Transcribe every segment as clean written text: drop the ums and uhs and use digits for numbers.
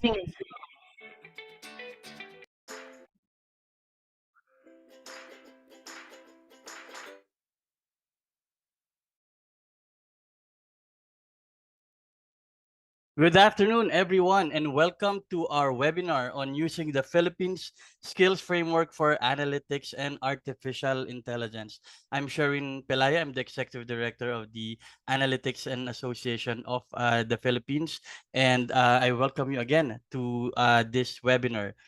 Good afternoon, everyone, and welcome to our webinar on using the Philippines Skills Framework for Analytics and Artificial Intelligence. I'm Sherwin Pelaya. I'm the Executive Director of the Analytics and Association of the Philippines, and I welcome you again to this webinar.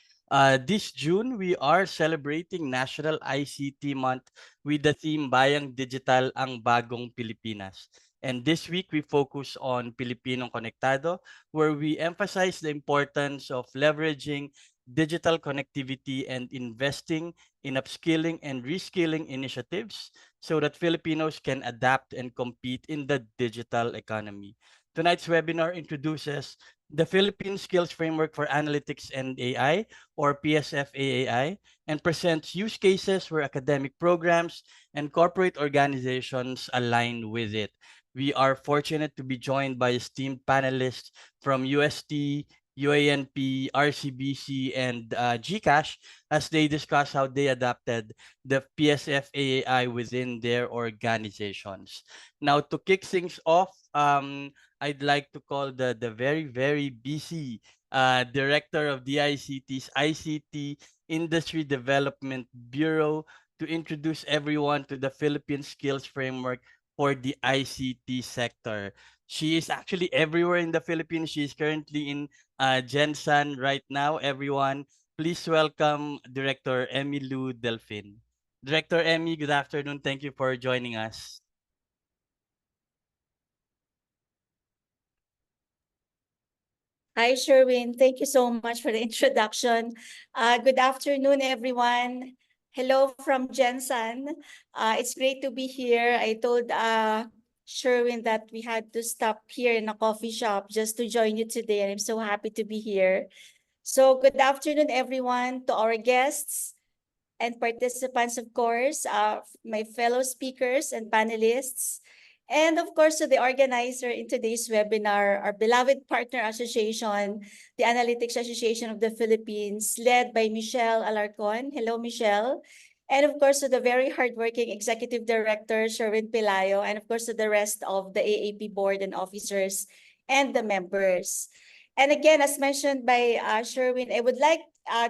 This June, we are celebrating National ICT Month with the theme Bayang Digital ang Bagong Pilipinas. And this week, we focus on Pilipinong Konektado, where we emphasize the importance of leveraging digital connectivity and investing in upskilling and reskilling initiatives so that Filipinos can adapt and compete in the digital economy. Tonight's webinar introduces the Philippine Skills Framework for Analytics and AI, or PSF-AAI, and presents use cases where academic programs and corporate organizations align with it. We are fortunate to be joined by esteemed panelists from UST, UANP, RCBC, and GCash as they discuss how they adapted the PSF-AAI within their organizations. Now, to kick things off, I'd like to call the very, very busy director of DICT's ICT Industry Development Bureau to introduce everyone to the Philippine Skills Framework for the ICT sector. She is actually everywhere in the Philippines. She is currently in Jensen right now. Everyone, please welcome Director Emmy Delfin. Director Emmy, good afternoon. Thank you for joining us. Hi, Sherwin. Thank you so much for the introduction. Good afternoon, everyone. Hello from Jensen. It's great to be here. I told Sherwin that we had to stop here in a coffee shop just to join you today, and I'm so happy to be here. So good afternoon, everyone, to our guests and participants, of course, my fellow speakers and panelists, and of course to the organizer in today's webinar, our beloved partner association, the Analytics Association of the Philippines, led by Michelle Alarcon. Hello, Michelle. And of course to the very hardworking Executive Director, Sherwin Pelayo, and of course to the rest of the AAP board and officers and the members. And again, as mentioned by Sherwin, I would like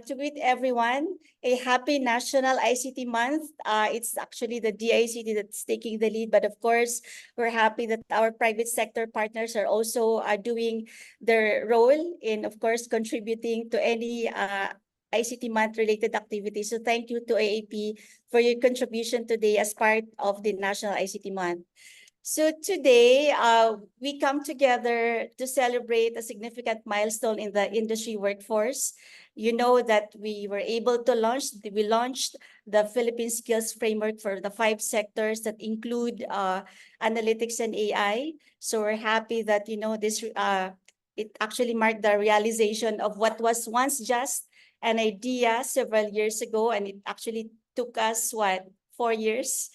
to greet everyone a happy National ICT Month. It's actually the DICT that's taking the lead, but of course, we're happy that our private sector partners are also doing their role in, of course, contributing to any ICT Month related activities. So thank you to AAP for your contribution today as part of the National ICT Month. So today, we come together to celebrate a significant milestone in the industry workforce. You know that we were able to we launched the Philippine Skills Framework for the 5 sectors that include analytics and AI. So we're happy that, you know, this it actually marked the realization of what was once just an idea several years ago, and it actually took us, 4 years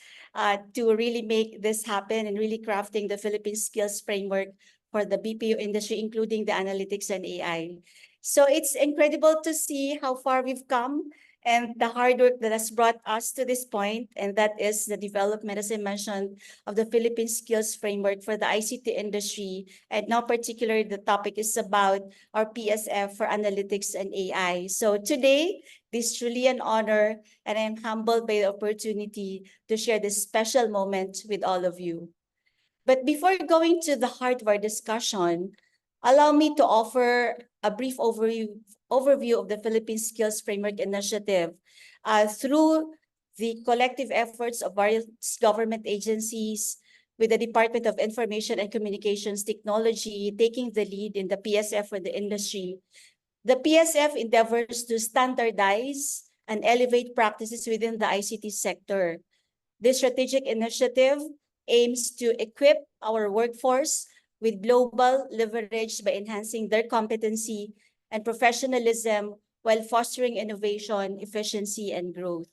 to really make this happen and really crafting the Philippine Skills Framework for the BPO industry, including the analytics and AI. So it's incredible to see how far we've come and the hard work that has brought us to this point, and that is the development, as I mentioned, of the Philippine Skills Framework for the ICT industry. And now particularly the topic is about our PSF for analytics and AI. So today, this is truly an honor, and I'm humbled by the opportunity to share this special moment with all of you. But before going to the heart of our discussion, allow me to offer a brief overview of the Philippine Skills Framework Initiative through the collective efforts of various government agencies, with the Department of Information and Communications Technology taking the lead in the PSF for the industry. The PSF endeavors to standardize and elevate practices within the ICT sector. This strategic initiative aims to equip our workforce with global leverage by enhancing their competency and professionalism while fostering innovation, efficiency, and growth.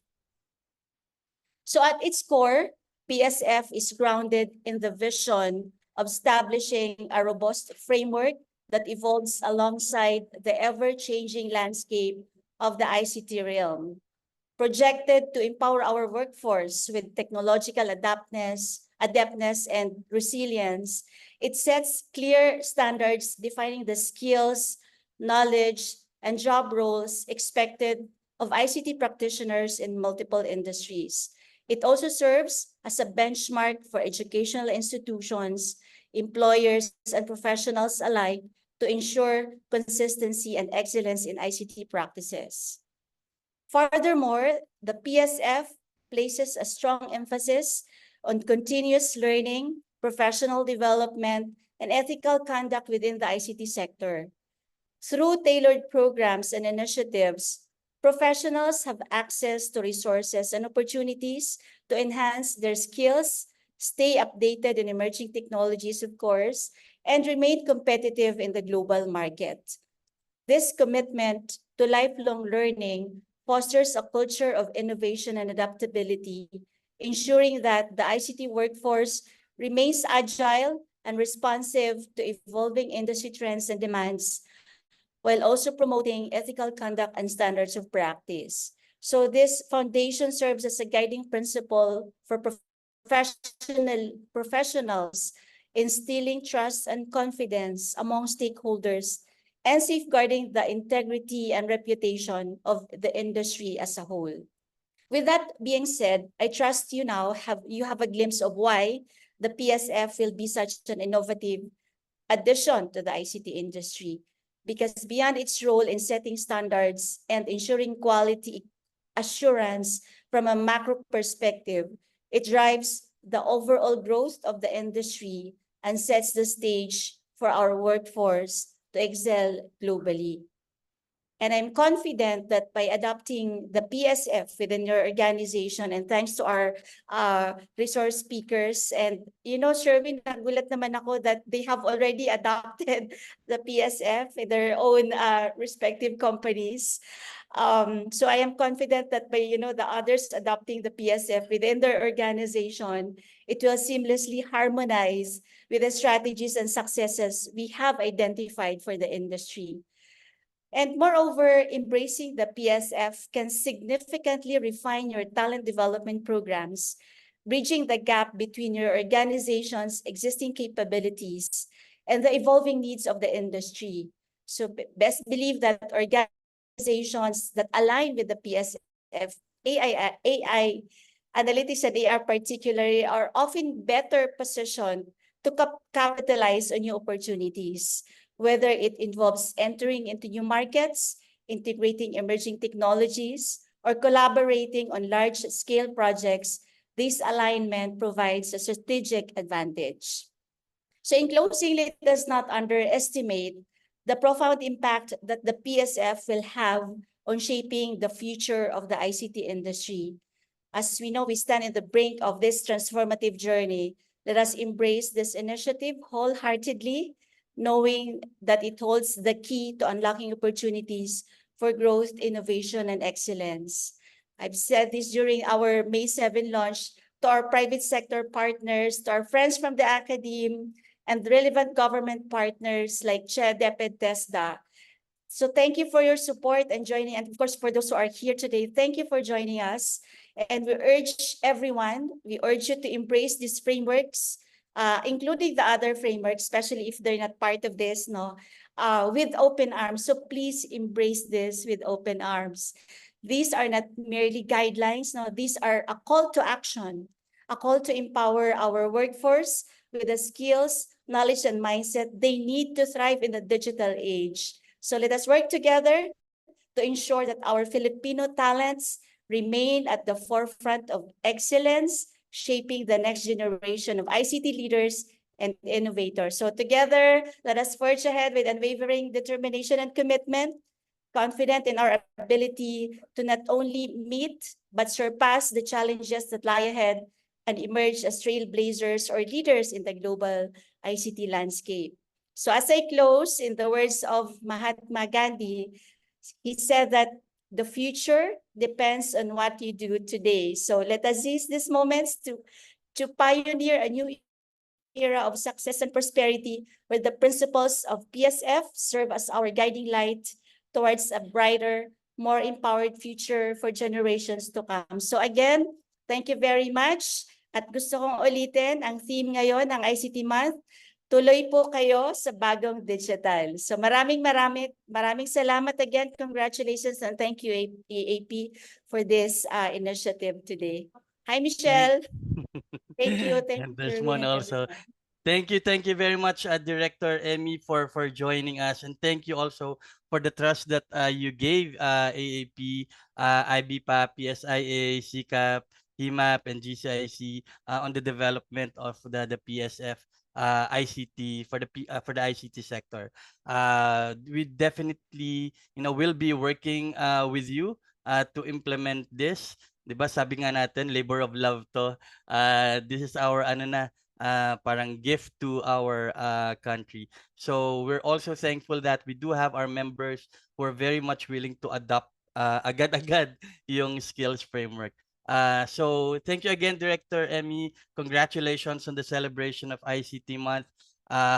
So at its core, PSF is grounded in the vision of establishing a robust framework that evolves alongside the ever-changing landscape of the ICT realm. Projected to empower our workforce with technological adeptness and resilience, it sets clear standards defining the skills, knowledge, and job roles expected of ICT practitioners in multiple industries. It also serves as a benchmark for educational institutions, employers, and professionals alike to ensure consistency and excellence in ICT practices. Furthermore, the PSF places a strong emphasis on continuous learning, professional development, and ethical conduct within the ICT sector. Through tailored programs and initiatives, professionals have access to resources and opportunities to enhance their skills, stay updated in emerging technologies, of course, and remain competitive in the global market. This commitment to lifelong learning fosters a culture of innovation and adaptability, ensuring that the ICT workforce remains agile and responsive to evolving industry trends and demands, while also promoting ethical conduct and standards of practice. So this foundation serves as a guiding principle for professionals, instilling trust and confidence among stakeholders and safeguarding the integrity and reputation of the industry as a whole. With that being said, I trust you now have a glimpse of why the PSF will be such an innovative addition to the ICT industry, because beyond its role in setting standards and ensuring quality assurance from a macro perspective, it drives the overall growth of the industry and sets the stage for our workforce to excel globally. And I'm confident that by adopting the PSF within your organization, and thanks to our resource speakers, and Sherwin, nagulat naman ako that they have already adopted the PSF in their own respective companies. So I am confident that by the others adopting the PSF within their organization, it will seamlessly harmonize with the strategies and successes we have identified for the industry. And moreover, embracing the PSF can significantly refine your talent development programs, bridging the gap between your organization's existing capabilities and the evolving needs of the industry. So best believe that organizations that align with the PSF, AI analytics and AR particularly, are often better positioned to capitalize on new opportunities, whether it involves entering into new markets, integrating emerging technologies, or collaborating on large-scale projects. This alignment provides a strategic advantage. So in closing, let us not underestimate the profound impact that the PSF will have on shaping the future of the ICT industry. As we know, we stand in the brink of this transformative journey. Let us embrace this initiative wholeheartedly, knowing that it holds the key to unlocking opportunities for growth, innovation, and excellence. I've said this during our May 7 launch to our private sector partners, to our friends from the academe, and relevant government partners like CHEDEP and TESDA. So thank you for your support and joining, and of course, for those who are here today, thank you for joining us. And we urge you to embrace these frameworks, including the other frameworks, especially if they're not part of this, with open arms. So please embrace this with open arms. These are not merely guidelines. No, these are a call to action, a call to empower our workforce with the skills, knowledge, and mindset they need to thrive in the digital age. So let us work together to ensure that our Filipino talents remain at the forefront of excellence, shaping the next generation of ICT leaders and innovators. So together, let us forge ahead with unwavering determination and commitment, confident in our ability to not only meet, but surpass the challenges that lie ahead and emerge as trailblazers or leaders in the global ICT landscape. So as I close, in the words of Mahatma Gandhi, he said that the future depends on what you do today. So let us seize these moments to pioneer a new era of success and prosperity, where the principles of PSF serve as our guiding light towards a brighter, more empowered future for generations to come. So again, thank you very much. At gusto kong ulitin ang theme ngayon ng ICT Month. Tuloy po kayo sa Bagong Digital. So maraming salamat again. Congratulations and thank you EAP for this initiative today. Hi Thank Michelle. Thank you. Thank and you, there's Sherwin one and also. everyone. Thank you very much, Director Emmy, for joining us, and thank you also for the trust that you gave AAP, IBPA, PSIA, CCAP, HIMAP, and GCIC on the development of the PSF ICT for the ICT sector. We definitely will be working with you to implement this. 'Di ba? Sabi nga natin, labor of love to. This is our ano na parang gift to our country. So we're also thankful that we do have our members who are very much willing to adopt agad-agad yung skills framework. So thank you again, Director Emmy. Congratulations on the celebration of ICT Month.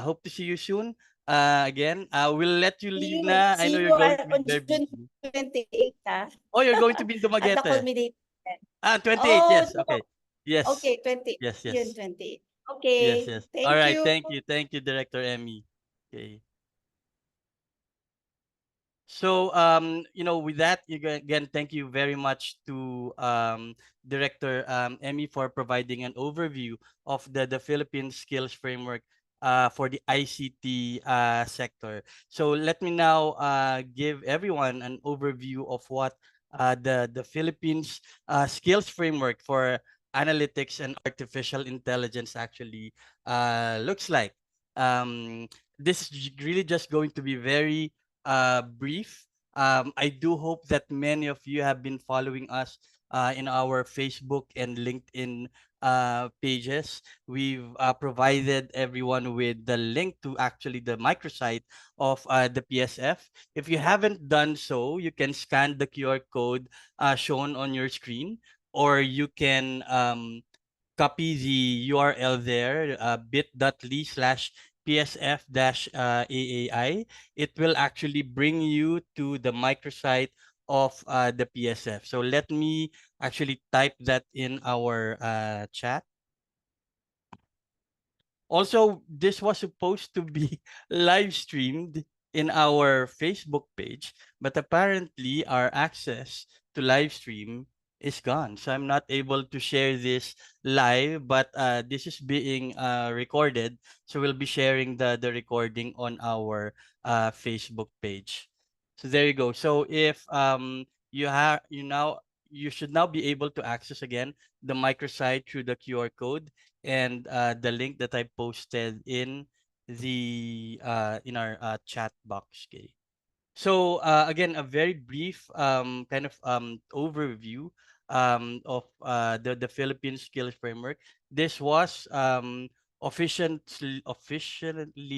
Hope to see you soon. Again, we'll let you leave na. I know See you're you going to be on very June busy. 28 Oh, you're going to be in at the Dumaguete. culmination. 28. Oh, Yes. no. Okay. Yes. Okay, 20, Yes. June Yes. 28. Yes, Okay, yes. All thank right. you. Thank you. Thank you, Director Emmy. Okay. So, with that, again, thank you very much to Director Emmy for providing an overview of the Philippine Skills Framework for the ICT sector. So, let me now give everyone an overview of what the Philippines Skills Framework for Analytics and Artificial Intelligence actually looks like. Um, this is really just going to be very brief. I do hope that many of you have been following us in our Facebook and LinkedIn pages. We've provided everyone with the link to actually the microsite of the PSF. If you haven't done so, you can scan the QR code shown on your screen, or you can copy the URL there, bit.ly/PSF-AAI. It will actually bring you to the microsite of the PSF. So let me actually type that in our chat. Also, this was supposed to be live streamed in our Facebook page, but apparently our access to live stream is gone. So I'm not able to share this live, but this is being recorded. So we'll be sharing the recording on our Facebook page. So there you go. So if you should now be able to access again the microsite through the QR code and the link that I posted in our chat box. Okay. So again, a very brief kind of overview of the Philippine Skills Framework. This was officially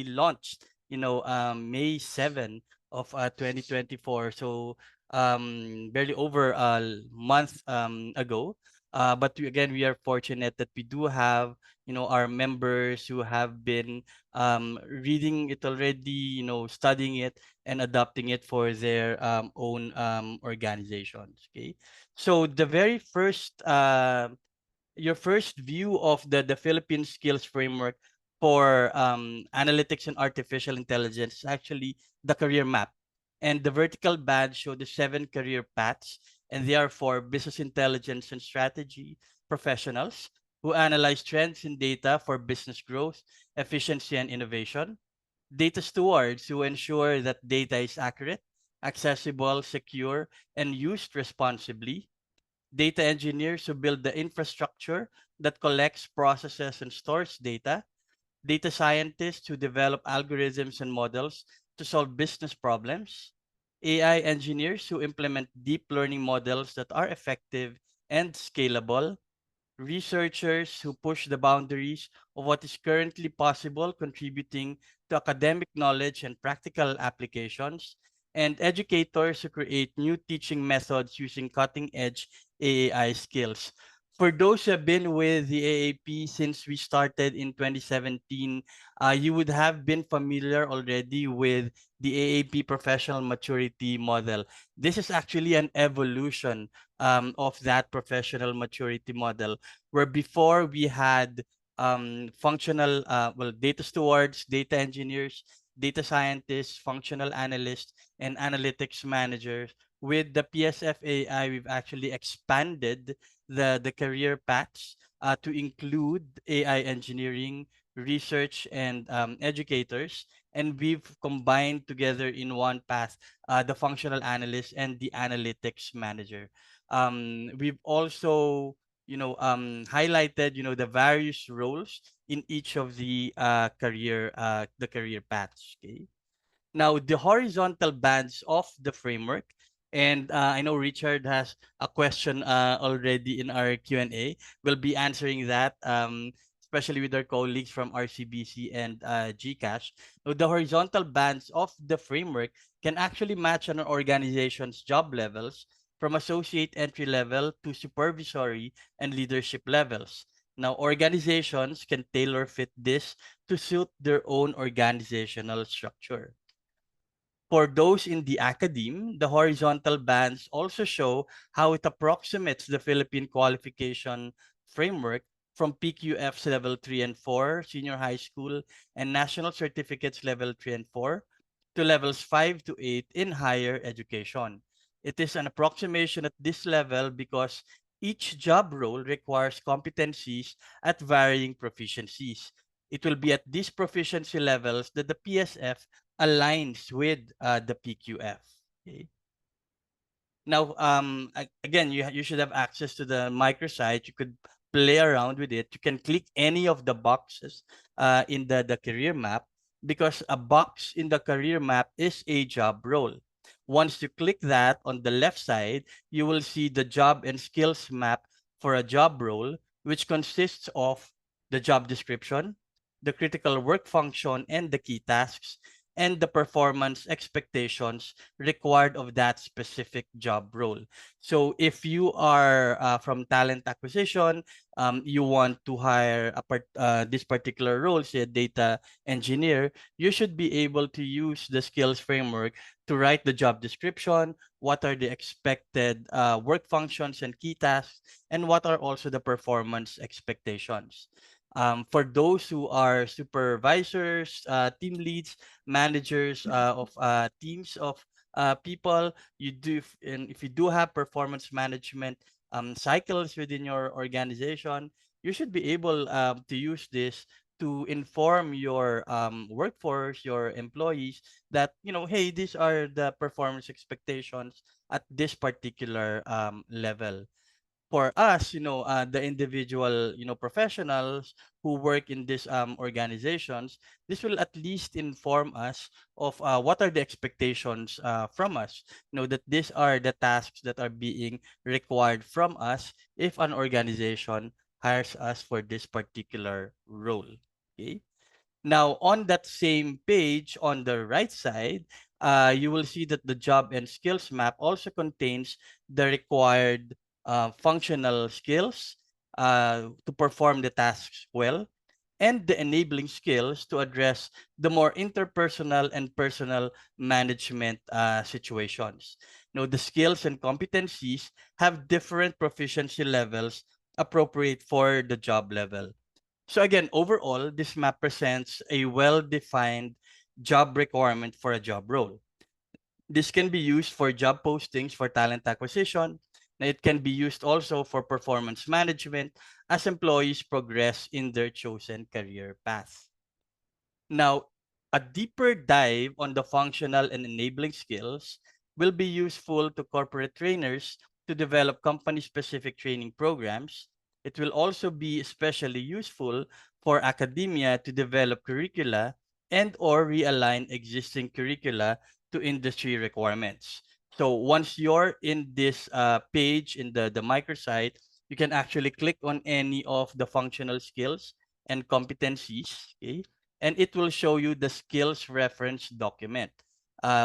launched, May 7 of 2024. So barely over a month ago. But again, we are fortunate that we do have, our members who have been reading it already, studying it and adopting it for their own organizations. Okay, so the very first your first view of the Philippine Skills Framework for analytics and artificial intelligence is actually the career map. And the vertical band show the 7 career paths, and they are for business intelligence and strategy professionals who analyze trends in data for business growth, efficiency, and innovation. Data stewards who ensure that data is accurate, accessible, secure, and used responsibly. Data engineers who build the infrastructure that collects, processes, and stores data. Data scientists who develop algorithms and models to solve business problems. AI engineers who implement deep learning models that are effective and scalable. Researchers who push the boundaries of what is currently possible, contributing to academic knowledge and practical applications, and educators who create new teaching methods using cutting edge AI skills. For those who have been with the AAP since we started in 2017, you would have been familiar already with the AAP professional maturity model. This is actually an evolution of that professional maturity model, where before we had functional, data stewards, data engineers, data scientists, functional analysts, and analytics managers. With the PSF-AAI, we've actually expanded the career paths to include AI engineering, research, and educators. And we've combined together in one path the functional analyst and the analytics manager. We've also highlighted the various roles in each of the career paths. Okay. Now, the horizontal bands of the framework, and I know Richard has a question already in our Q&A. We'll be answering that, especially with our colleagues from RCBC and GCash. Now, the horizontal bands of the framework can actually match an organization's job levels from associate entry level to supervisory and leadership levels. Now, organizations can tailor fit this to suit their own organizational structure. For those in the academe, the horizontal bands also show how it approximates the Philippine qualification framework from PQF's level 3 and 4, senior high school, and national certificates level 3 and 4 to levels 5 to 8 in higher education. It is an approximation at this level because each job role requires competencies at varying proficiencies. It will be at these proficiency levels that the PSF aligns with the PQF. Okay. Now, again, you should have access to the microsite. You could play around with it. You can click any of the boxes in the career map because a box in the career map is a job role. Once you click that on the left side, you will see the job and skills map for a job role, which consists of the job description, the critical work function, and the key tasks, and the performance expectations required of that specific job role. So if you are from talent acquisition, you want to hire this particular role, say a data engineer, you should be able to use the skills framework to write the job description, what are the expected work functions and key tasks, and what are also the performance expectations. For those who are supervisors, team leads, managers of teams of people, and if you do have performance management cycles within your organization, you should be able to use this to inform your workforce, your employees that, hey, these are the performance expectations at this particular level. For us, the individual, professionals who work in these organizations, this will at least inform us of what are the expectations from us. That these are the tasks that are being required from us if an organization hires us for this particular role. Okay. Now, on that same page, on the right side, you will see that the job and skills map also contains the required functional skills to perform the tasks well, and the enabling skills to address the more interpersonal and personal management situations. The skills and competencies have different proficiency levels appropriate for the job level. So again, overall, this map presents a well-defined job requirement for a job role. This can be used for job postings for talent acquisition. It can be used also for performance management as employees progress in their chosen career path. Now, a deeper dive on the functional and enabling skills will be useful to corporate trainers to develop company-specific training programs. It will also be especially useful for academia to develop curricula and or realign existing curricula to industry requirements. So once you're in this page in the microsite, you can actually click on any of the functional skills and competencies, okay? And it will show you the skills reference document,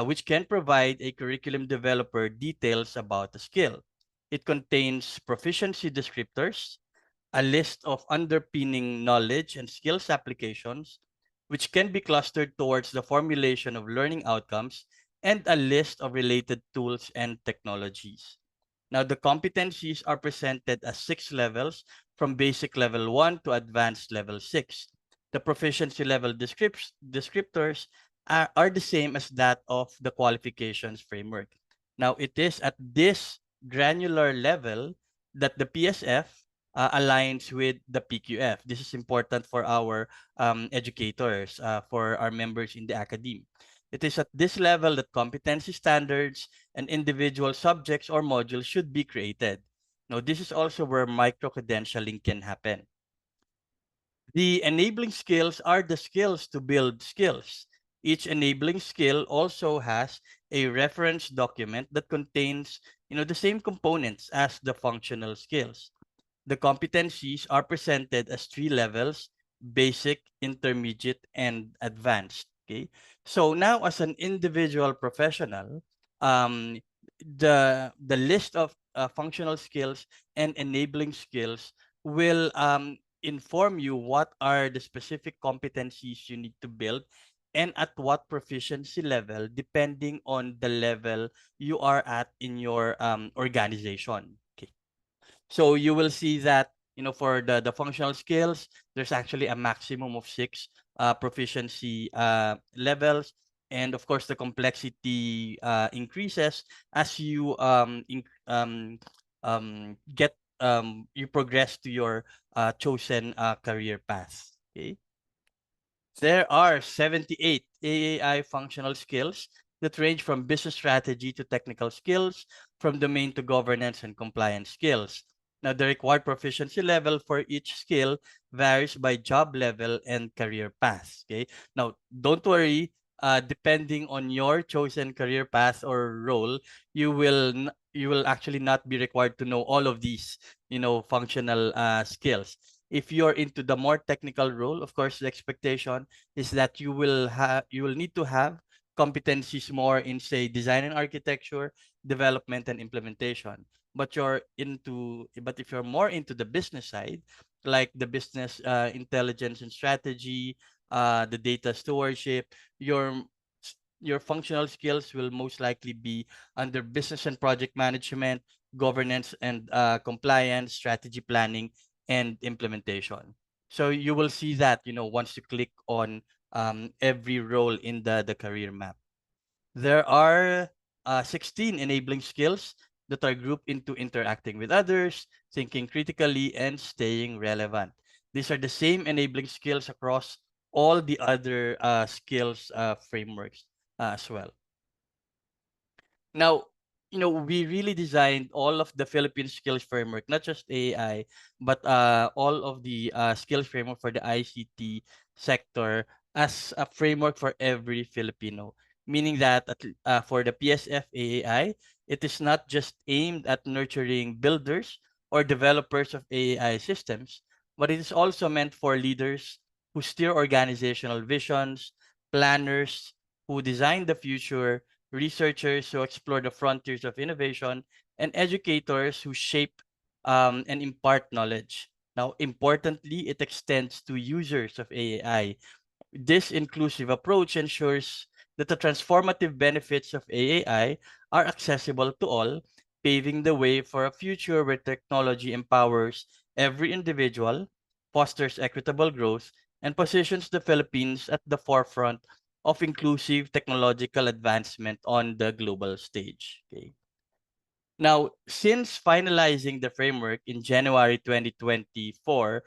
which can provide a curriculum developer details about the skill. It contains proficiency descriptors, a list of underpinning knowledge and skills applications, which can be clustered towards the formulation of learning outcomes, and a list of related tools and technologies. Now, the competencies are presented as 6 levels from basic level 1 to advanced level 6. The proficiency level descriptors are the same as that of the qualifications framework. Now, it is at this granular level that the PSF aligns with the PQF. This is important for our educators, for our members in the academy. It is at this level that competency standards and individual subjects or modules should be created. Now, this is also where micro-credentialing can happen. The enabling skills are the skills to build skills. Each enabling skill also has a reference document that contains, the same components as the functional skills. The competencies are presented as 3 levels: basic, intermediate, and advanced. Okay. So now, as an individual professional, um, the list of functional skills and enabling skills will inform you what are the specific competencies you need to build and at what proficiency level, depending on the level you are at in your organization. Okay. So you will see that, for the functional skills, there's actually a maximum of 6 proficiency levels. And of course, the complexity increases as you get you progress to your chosen career path. Okay. There are 78 AAI functional skills that range from business strategy to technical skills, from domain to governance and compliance skills. Now, the required proficiency level for each skill varies by job level and career path. Okay. Now, don't worry. Depending on your chosen career path or role, you will actually not be required to know all of these, functional skills. If you're into the more technical role, of course, the expectation is that you will need to have competencies more in, say, design and architecture, development and implementation. But if you're more into the business side, like the business intelligence and strategy, the data stewardship, your functional skills will most likely be under business and project management, governance and compliance, strategy planning, and implementation. So you will see that, once you click on every role in the career map. There are 16 enabling skills that are grouped into interacting with others, thinking critically, and staying relevant. These are the same enabling skills across all the other skills frameworks as well. Now, we really designed all of the Philippine Skills Framework, not just AI, but all of the skills framework for the ICT sector as a framework for every Filipino. Meaning that for the PSF-AAI, it is not just aimed at nurturing builders or developers of AI systems, but it is also meant for leaders who steer organizational visions, planners who design the future, researchers who explore the frontiers of innovation, and educators who shape and impart knowledge. Now, importantly, it extends to users of AI. This inclusive approach ensures that the transformative benefits of AAI are accessible to all, paving the way for a future where technology empowers every individual, fosters equitable growth, and positions the Philippines at the forefront of inclusive technological advancement on the global stage. Okay. Now, since finalizing the framework in January 2024,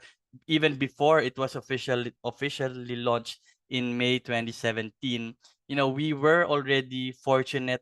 even before it was officially launched in May 2017, we were already fortunate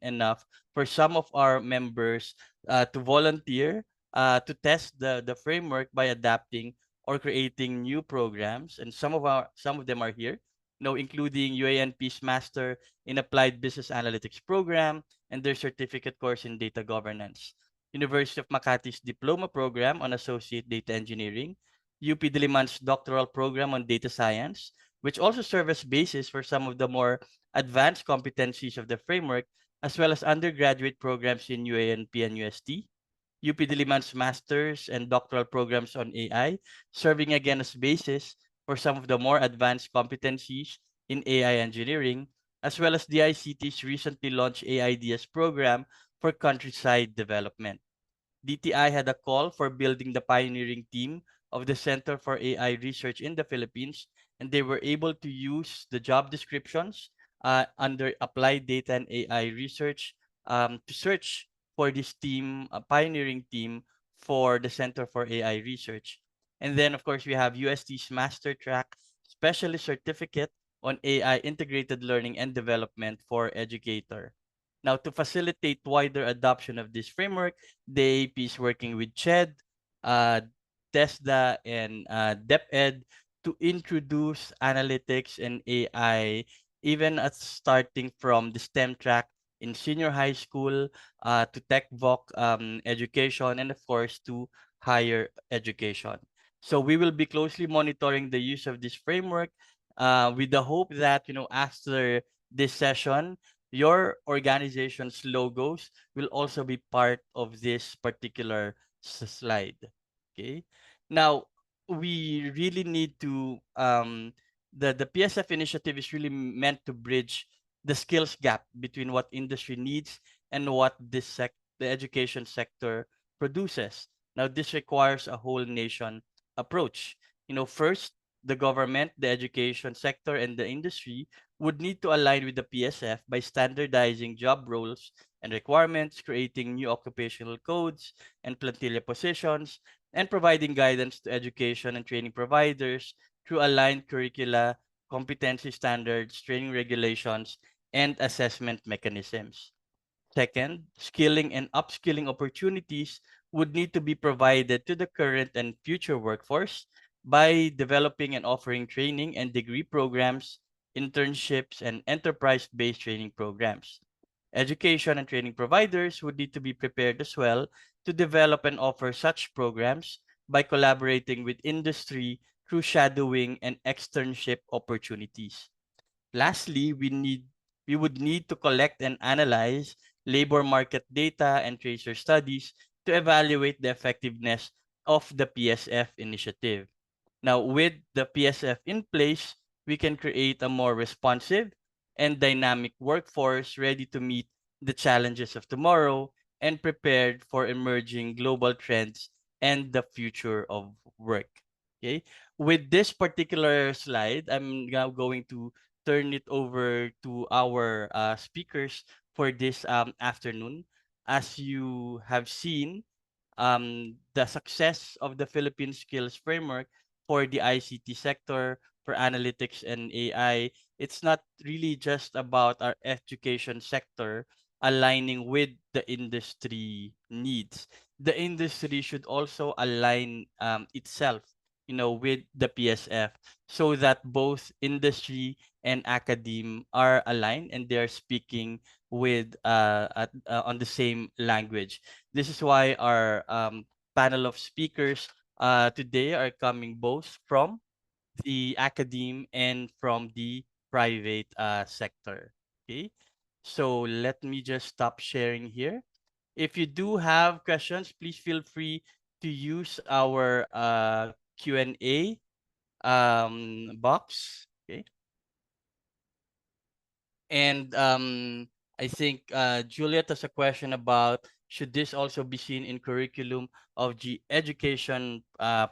enough for some of our members to volunteer to test the framework by adapting or creating new programs, and some of them are here, including UANP's Master in Applied Business Analytics program and their certificate course in data governance, University of Makati's diploma program on associate data engineering, UP Diliman's doctoral program on data science, which also serve as basis for some of the more advanced competencies of the framework, as well as undergraduate programs in UANP and UST, UP Diliman's master's and doctoral programs on AI, serving again as basis for some of the more advanced competencies in AI engineering, as well as DICT's recently launched AIDS program for countryside development. DTI had a call for building the pioneering team of the Center for AI Research in the Philippines, and they were able to use the job descriptions under Applied Data and AI Research to search for this team, a pioneering team for the Center for AI Research. And then, of course, we have UST's Master Track Specialist Certificate on AI Integrated Learning and Development for Educator. Now, to facilitate wider adoption of this framework, the AAP is working with CHED, uh, TESDA, and DepEd to introduce analytics and AI, even at starting from the STEM track in senior high school to tech voc education, and of course to higher education. So we will be closely monitoring the use of this framework with the hope that, after this session, your organization's logos will also be part of this particular slide. Okay. Now, we really need to the PSF initiative is really meant to bridge the skills gap between what industry needs and what the education sector produces. Now, this requires a whole nation approach. First, the government, the education sector, and the industry would need to align with the PSF by standardizing job roles and requirements, creating new occupational codes and plantilla positions, and providing guidance to education and training providers through aligned curricula, competency standards, training regulations, and assessment mechanisms. Second, skilling and upskilling opportunities would need to be provided to the current and future workforce by developing and offering training and degree programs, internships, and enterprise-based training programs. Education and training providers would need to be prepared as well to develop and offer such programs by collaborating with industry through shadowing and externship opportunities. Lastly, we would need to collect and analyze labor market data and tracer studies to evaluate the effectiveness of the PSF initiative. Now, with the PSF in place, we can create a more responsive and dynamic workforce ready to meet the challenges of tomorrow and prepared for emerging global trends and the future of work. Okay. With this particular slide, I'm now going to turn it over to our speakers for this afternoon. As you have seen, the success of the Philippine Skills Framework for the ICT sector, for analytics and AI, it's not really just about our education sector aligning with the industry needs. The industry should also align itself, with the PSF so that both industry and academe are aligned and they're speaking with on the same language. This is why our panel of speakers today are coming both from the academe and from the private sector. Okay, so let me just stop sharing here. If you do have questions, please feel free to use our Q&A box. Okay. And I think Juliet has a question about should this also be seen in curriculum of the education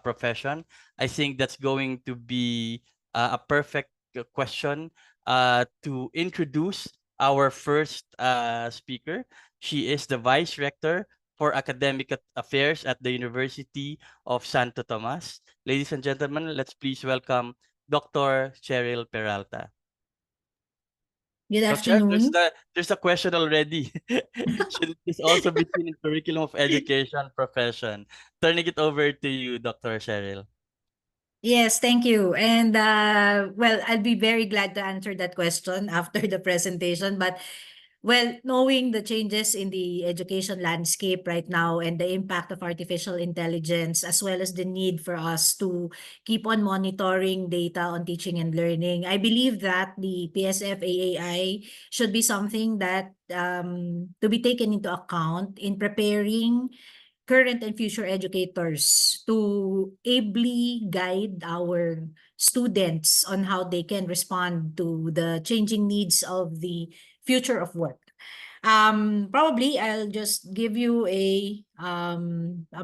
profession? I think that's going to be a perfect question to introduce our first speaker. She is the Vice Rector for Academic Affairs at the University of Santo Tomas. Ladies and gentlemen, let's please welcome Dr. Cheryl Peralta. Good Doc Chef, afternoon. there's a question already. Should this also be seen in curriculum of education profession? Turning it over to you, Dr. Cheryl. Yes, thank you. And well, I'll be very glad to answer that question after the presentation. But well, knowing the changes in the education landscape right now and the impact of artificial intelligence, as well as the need for us to keep on monitoring data on teaching and learning, I believe that the PSF-AAI should be something that to be taken into account in preparing current and future educators to ably guide our students on how they can respond to the changing needs of the future of work. Probably I'll just give you a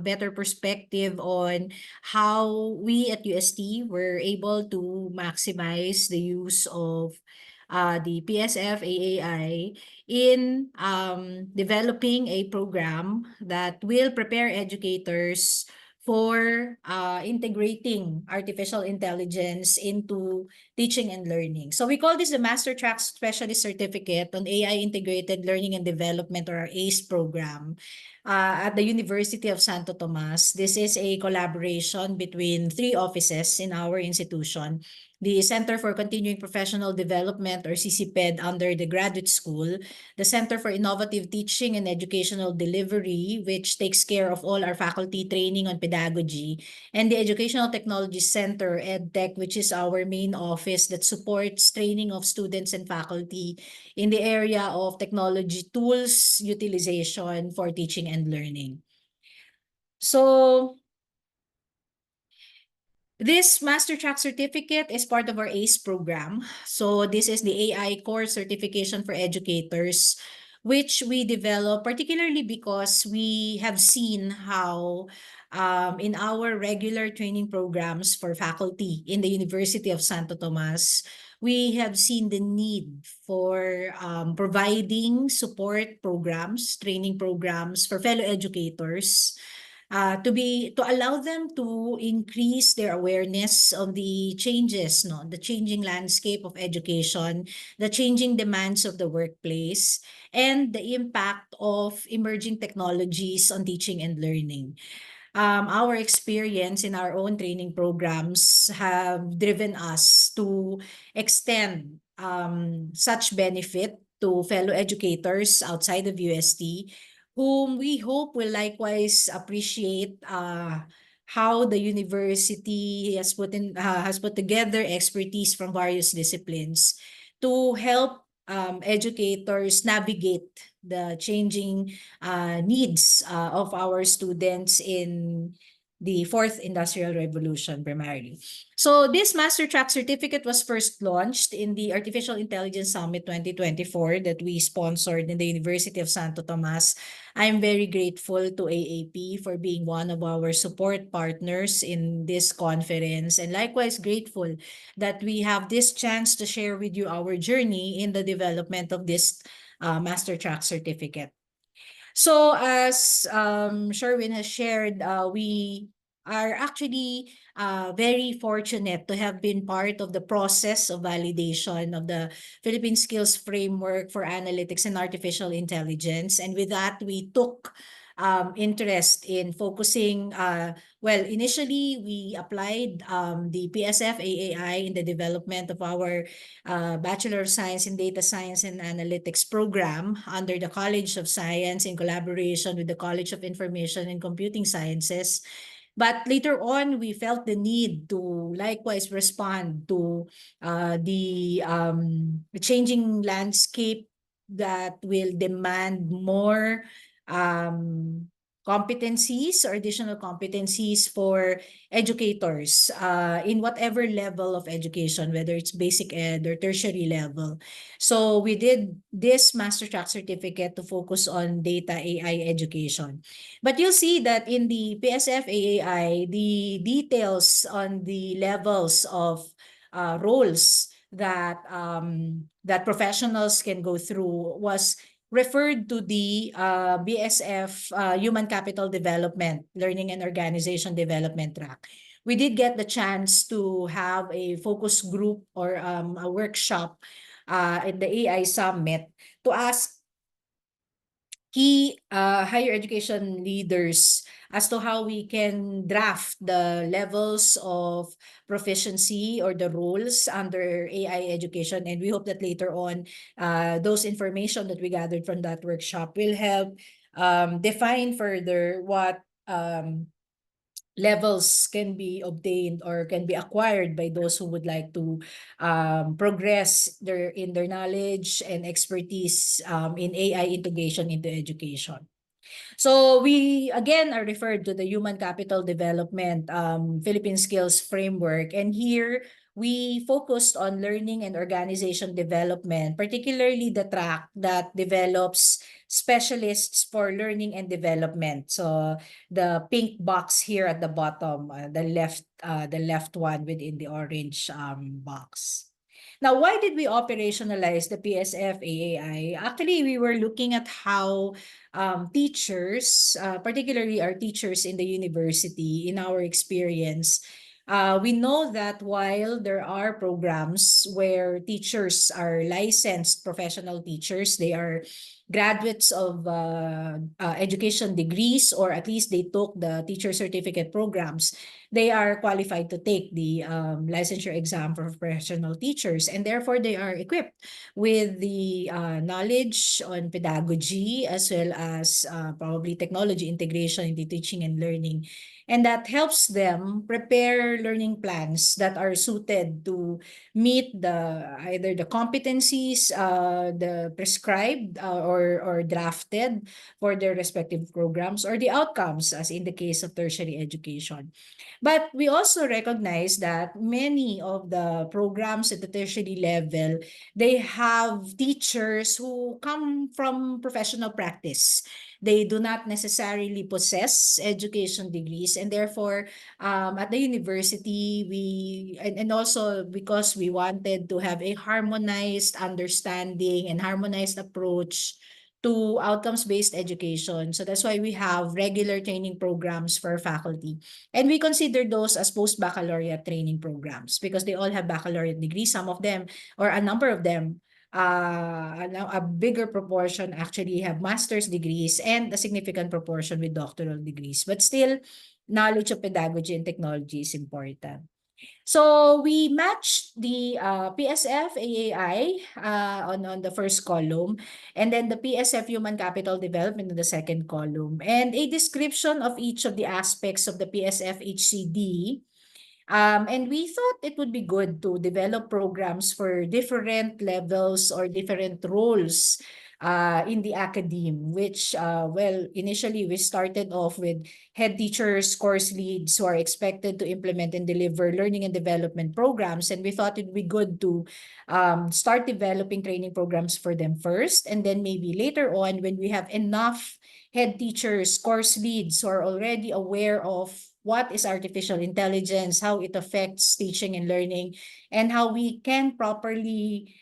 better perspective on how we at UST were able to maximize the use of the PSF-AAI in developing a program that will prepare educators for integrating artificial intelligence into teaching and learning. So we call this the Master Track Specialist Certificate on AI Integrated Learning and Development, or our ACE program, at the University of Santo Tomas. This is a collaboration between 3 offices in our institution: the Center for Continuing Professional Development, or CCPED, under the Graduate School, the Center for Innovative Teaching and Educational Delivery, which takes care of all our faculty training on pedagogy, and the Educational Technology Center, EdTech, which is our main office that supports training of students and faculty in the area of technology tools utilization for teaching and learning. So this Master Track Certificate is part of our ACE program. So this is the AI Core Certification for Educators, which we develop particularly because we have seen how in our regular training programs for faculty in the University of Santo Tomas, we have seen the need for providing support programs, training programs for fellow educators, to allow them to increase their awareness of the changes, the changing landscape of education, the changing demands of the workplace, and the impact of emerging technologies on teaching and learning. Our experience in our own training programs have driven us to extend such benefit to fellow educators outside of UST, whom we hope will likewise appreciate how the university has put together expertise from various disciplines to help educators navigate the changing needs of our students in the fourth industrial revolution primarily. So this Master Track Certificate was first launched in the Artificial Intelligence Summit 2024 that we sponsored in the University of Santo Tomas. I'm very grateful to AAP for being one of our support partners in this conference, and likewise grateful that we have this chance to share with you our journey in the development of this Master Track Certificate. So as Sherwin has shared, we are actually very fortunate to have been part of the process of validation of the Philippine Skills Framework for Analytics and Artificial Intelligence. And with that, we took interest in focusing, well, initially we applied the PSF-AAI in the development of our Bachelor of Science in Data Science and Analytics program under the College of Science in collaboration with the College of Information and Computing Sciences. But later on, we felt the need to likewise respond to the changing landscape that will demand more competencies or additional competencies for educators in whatever level of education, whether it's basic ed or tertiary level. So we did this Master Track Certificate to focus on data AI education. But you'll see that in the PSF-AAI, the details on the levels of roles that that professionals can go through was referred to the BSF Human Capital Development, Learning and Organization Development track. We did get the chance to have a focus group or a workshop at the AI Summit to ask key higher education leaders as to how we can draft the levels of proficiency or the roles under AI education. And we hope that later on, those information that we gathered from that workshop will help define further what levels can be obtained or can be acquired by those who would like to progress in their knowledge and expertise in AI integration into education. So we again are referred to the Human Capital Development Philippine Skills Framework, and here we focused on learning and organization development, particularly the track that develops specialists for learning and development. So the pink box here at the bottom, the left one within the orange box. Now, why did we operationalize the PSF-AAI? Actually, we were looking at how teachers, particularly our teachers in the university, in our experience, we know that while there are programs where teachers are licensed professional teachers, they are graduates of education degrees, or at least they took the teacher certificate programs, they are qualified to take the licensure exam for professional teachers, and therefore they are equipped with the knowledge on pedagogy as well as probably technology integration into teaching and learning. And that helps them prepare learning plans that are suited to meet either the competencies, the prescribed or drafted for their respective programs, or the outcomes, as in the case of tertiary education. But we also recognize that many of the programs at the tertiary level, they have teachers who come from professional practice. They do not necessarily possess education degrees, and therefore at the university, and also because we wanted to have a harmonized understanding and harmonized approach to outcomes-based education. So that's why we have regular training programs for faculty. And we consider those as post-baccalaureate training programs because they all have baccalaureate degrees. Some of them, or a number of them, a bigger proportion actually have master's degrees, and a significant proportion with doctoral degrees. But still, knowledge of pedagogy and technology is important. So we matched the PSF-AAI on the first column, and then the PSF Human Capital Development in the second column, and a description of each of the aspects of the PSF-HCD. And we thought it would be good to develop programs for different levels or different roles in the academe, which, well, initially we started off with head teachers, course leads who are expected to implement and deliver learning and development programs. And we thought it would be good to start developing training programs for them first. And then maybe later on, when we have enough head teachers, course leads who are already aware of what is artificial intelligence, how it affects teaching and learning, and how we can properly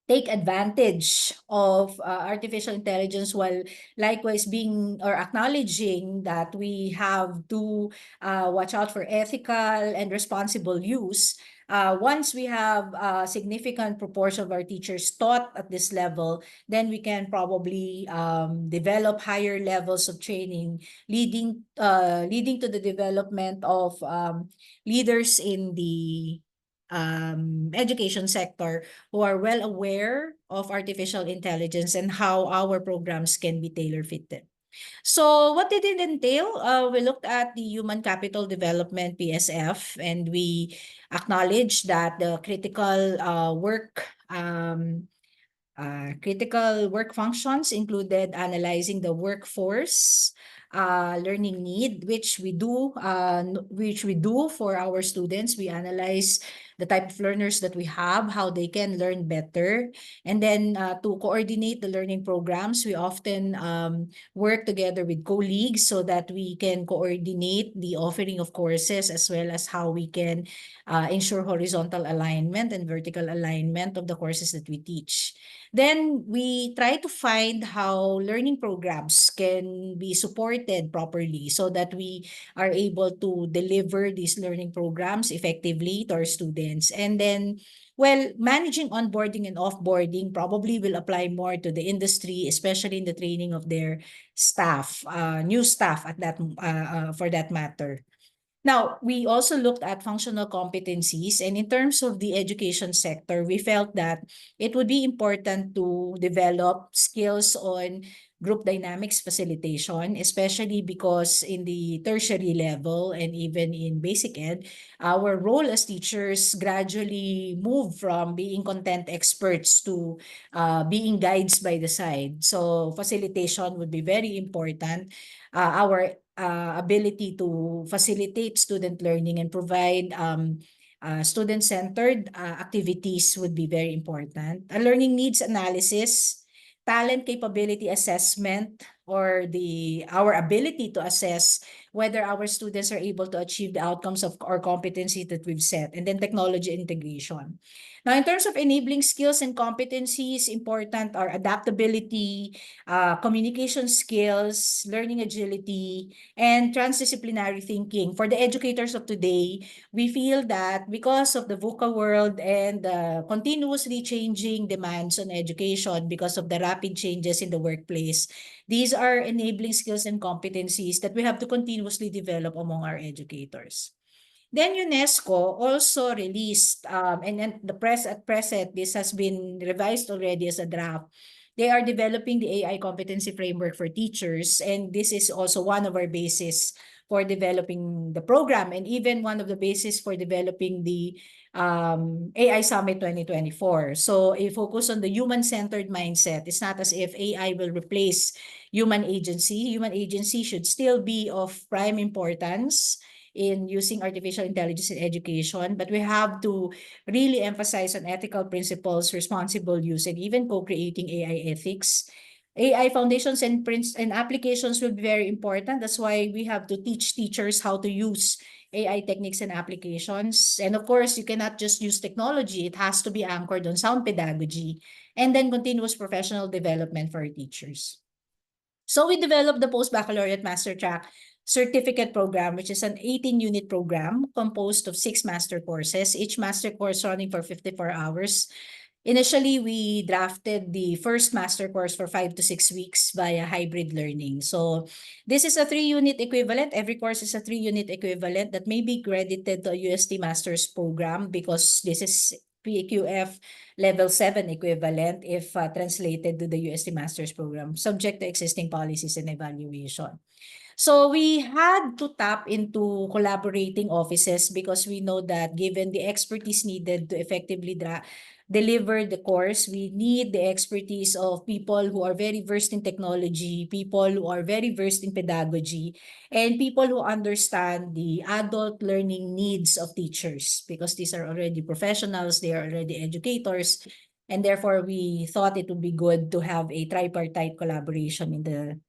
take advantage of artificial intelligence, while likewise being or acknowledging that we have to watch out for ethical and responsible use. Once we have a significant proportion of our teachers taught at this level, then we can probably develop higher levels of training, leading to the development of leaders in the education sector who are well aware of artificial intelligence and how our programs can be tailor-fitted. So what did it entail? We looked at the Human Capital Development, PSF, and we acknowledged that the critical work functions included analyzing the workforce learning need, which we do for our students. We analyze the type of learners that we have, how they can learn better. And then to coordinate the learning programs, we often work together with colleagues so that we can coordinate the offering of courses, as well as how we can ensure horizontal alignment and vertical alignment of the courses that we teach. Then we try to find how learning programs can be supported properly so that we are able to deliver these learning programs effectively to our students. And then, well, managing onboarding and offboarding probably will apply more to the industry, especially in the training of their staff, new staff at that for that matter. Now, we also looked at functional competencies, and in terms of the education sector, we felt that it would be important to develop skills on group dynamics facilitation, especially because in the tertiary level and even in basic ed, our role as teachers gradually move from being content experts to being guides by the side. So facilitation would be very important. Our ability to facilitate student learning and provide student-centered activities would be very important. A learning needs analysis, talent capability assessment, or our ability to assess whether our students are able to achieve the outcomes of our competency that we've set, and then technology integration. Now, in terms of enabling skills and competencies, important are adaptability, communication skills, learning agility, and transdisciplinary thinking. For the educators of today, we feel that because of the VUCA world and the continuously changing demands on education because of the rapid changes in the workplace, these are enabling skills and competencies that we have to continuously develop among our educators. Then UNESCO also released, and then at present, this has been revised already as a draft. They are developing the AI competency framework for teachers, and this is also one of our bases for developing the program, and even one of the bases for developing the AI Summit 2024. So a focus on the human-centered mindset. It's not as if AI will replace human agency. Human agency should still be of prime importance in using artificial intelligence in education, but we have to really emphasize on ethical principles, responsible use, and even co-creating AI ethics. AI foundations and applications will be very important. That's why we have to teach teachers how to use AI techniques and applications. And of course, you cannot just use technology. It has to be anchored on sound pedagogy and then continuous professional development for our teachers. So we developed the Post-Baccalaureate Master Track Certificate Program, which is an 18-unit program composed of 6 master courses, each master course running for 54 hours. Initially, we drafted the first master course for 5 to 6 weeks via hybrid learning. So this is a 3-unit equivalent. Every course is a 3-unit equivalent that may be credited to a UST Master's program because this is PQF Level 7 equivalent if translated to the UST Master's program, subject to existing policies and evaluation. So we had to tap into collaborating offices because we know that given the expertise needed to effectively deliver the course, we need the expertise of people who are very versed in technology, people who are very versed in pedagogy, and people who understand the adult learning needs of teachers, because these are already professionals, they are already educators, and therefore we thought it would be good to have a tripartite collaboration in the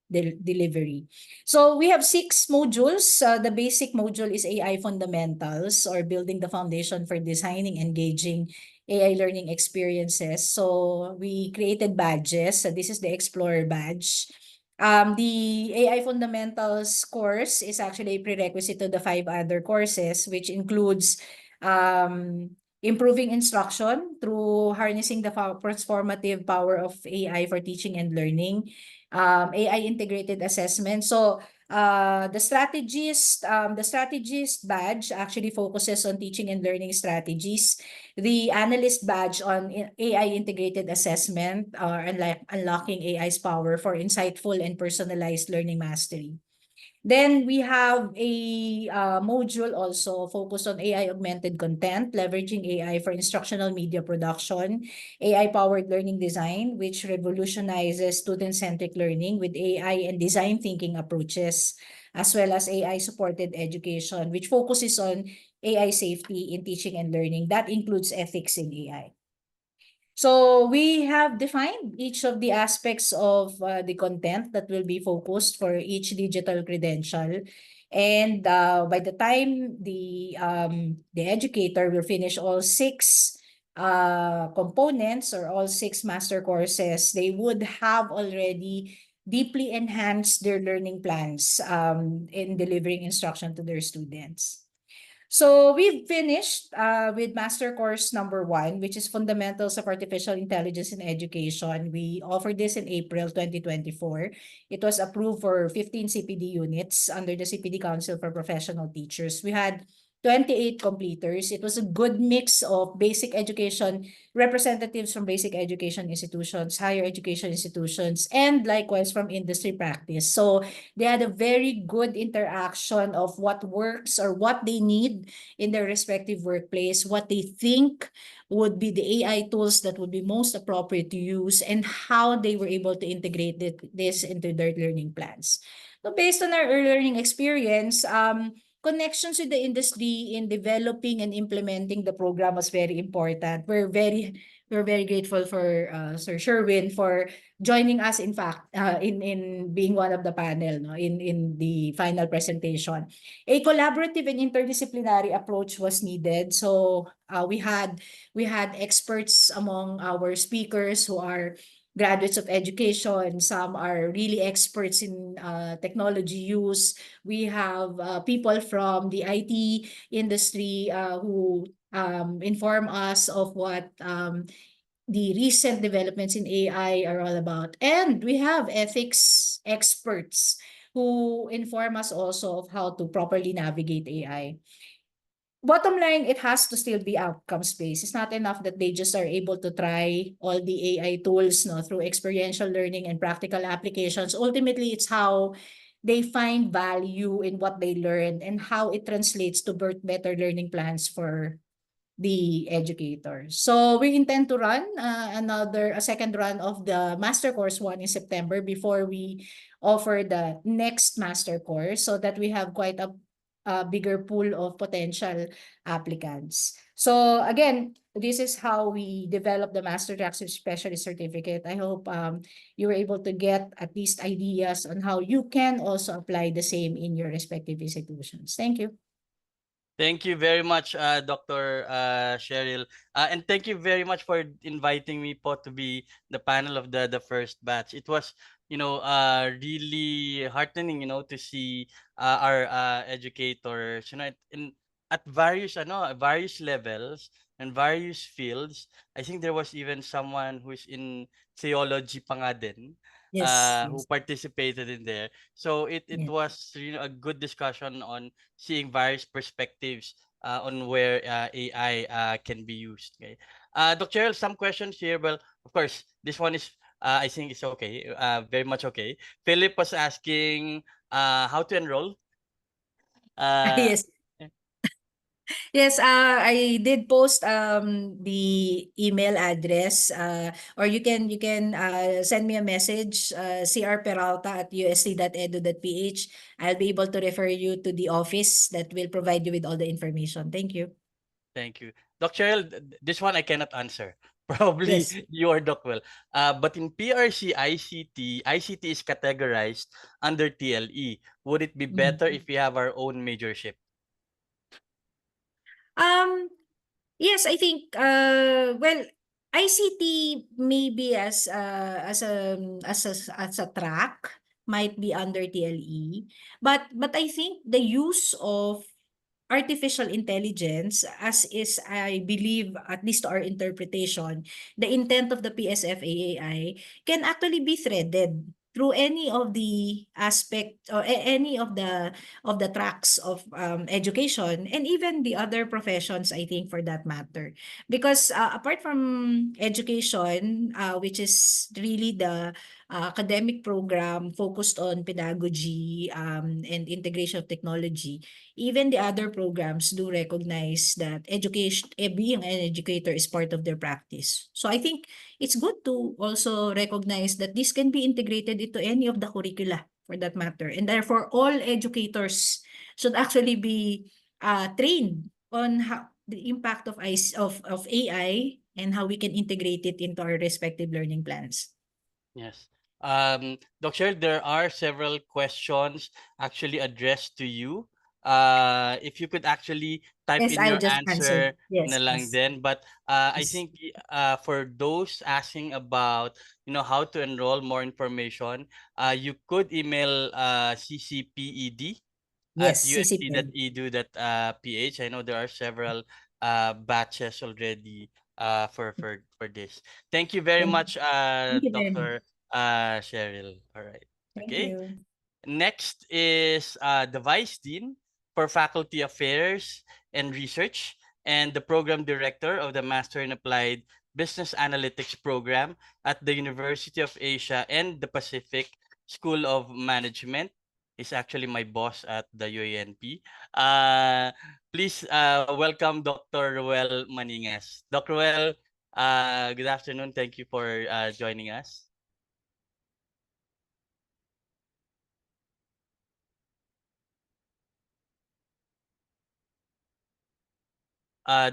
delivery. So we have 6 modules. The basic module is AI Fundamentals, or building the foundation for designing, engaging AI learning experiences. So we created badges. So this is the Explorer badge. The AI Fundamentals course is actually a prerequisite to the 5 other courses, which includes improving instruction through harnessing the transformative power of AI for teaching and learning, AI integrated assessment. So the strategist badge actually focuses on teaching and learning strategies. The analyst badge on AI integrated assessment, unlocking AI's power for insightful and personalized learning mastery. Then we have a module also focused on AI augmented content, leveraging AI for instructional media production, AI-powered learning design, which revolutionizes student-centric learning with AI and design thinking approaches, as well as AI-supported education, which focuses on AI safety in teaching and learning. That includes ethics in AI. So we have defined each of the aspects of the content that will be focused for each digital credential. And by the time the educator will finish all 6 components or all 6 master courses, they would have already deeply enhanced their learning plans in delivering instruction to their students. So we've finished with master course number 1, which is Fundamentals of Artificial Intelligence in Education. We offered this in April 2024. It was approved for 15 CPD units under the CPD Council for Professional Teachers. We had 28 completers. It was a good mix of basic education, representatives from basic education institutions, higher education institutions, and likewise from industry practice. So they had a very good interaction of what works or what they need in their respective workplace, what they think would be the AI tools that would be most appropriate to use, and how they were able to integrate this into their learning plans. So based on our learning experience, connections with the industry in developing and implementing the program was very important. We're very grateful for Sir Sherwin for joining us, in fact, in being one of the panel, no, in the final presentation. A collaborative and interdisciplinary approach was needed. So we had experts among our speakers who are graduates of education. Some are really experts in technology use. We have people from the IT industry who inform us of what the recent developments in AI are all about. And we have ethics experts who inform us also of how to properly navigate AI. Bottom line, it has to still be outcomes based. It's not enough that they just are able to try all the AI tools, no, through experiential learning and practical applications. Ultimately, it's how they find value in what they learn and how it translates to better learning plans for the educators. So we intend to run a second run of the master course 1 in September before we offer the next master course, so that we have quite a bigger pool of potential applicants. So again, this is how we develop the Master Track Specialist Certificate. I hope you were able to get at least ideas on how you can also apply the same in your respective institutions. Thank you. Thank you very much, Dr. Cheryl. And thank you very much for inviting me po to be the panel of the first batch. It was, really heartening, to see our educators, at various levels and various fields. I think there was even someone who's in theology pa nga din, Yes, who yes, participated in there. So it yeah. was, a good discussion on seeing various perspectives on where AI can be used. Okay, Dr. Cheryl, some questions here. Well, of course, this one is I think it's okay, very much okay. Philip was asking how to enroll. Uh, Yes. Yes, I did post the email address, or you can send me a message, crperalta@usc.edu.ph. I'll be able to refer you to the office that will provide you with all the information. Thank you. Thank you, Dr. Cheryl. This one I cannot answer. Probably Yes. you or Doc will. But in PRC ICT is categorized under TLE. Would it be better Mhm. if we have our own majorship? Um, yes, I think well, ICT maybe as a track might be under TLE, but I think the use of artificial intelligence, as is, I believe, at least to our interpretation, the intent of the PSF-AAI can actually be threaded through any of the aspect or any of the tracks of education, and even the other professions, I think, for that matter. Because apart from education, which is really the academic program focused on pedagogy and integration of technology, even the other programs do recognize that education, being an educator is part of their practice. So I think it's good to also recognize that this can be integrated into any of the curricula for that matter. And therefore, all educators should actually be trained on how the impact of AI and how we can integrate it into our respective learning plans. Yes. Dr. There are several questions actually addressed to you. If you could actually type Yes, in I'll your just answer. answer na Yes, lang yes, then. But I yes. think for those asking about, how to enroll more information, you could email CCPED at Yes, CCPED. unc.edu.ph. I know there are several batches already for this. Thank you very Thank, much, thank you very much. Dr. Cheryl. All right. Thank Okay. you. Next is the Vice Dean for Faculty Affairs and Research and the Program Director of the Master in Applied Business Analytics Program at the University of Asia and the Pacific School of Management. Is actually my boss at the UANP. Please welcome Dr. Ruel Maningas. Dr. Ruel, good afternoon. Thank you for joining us.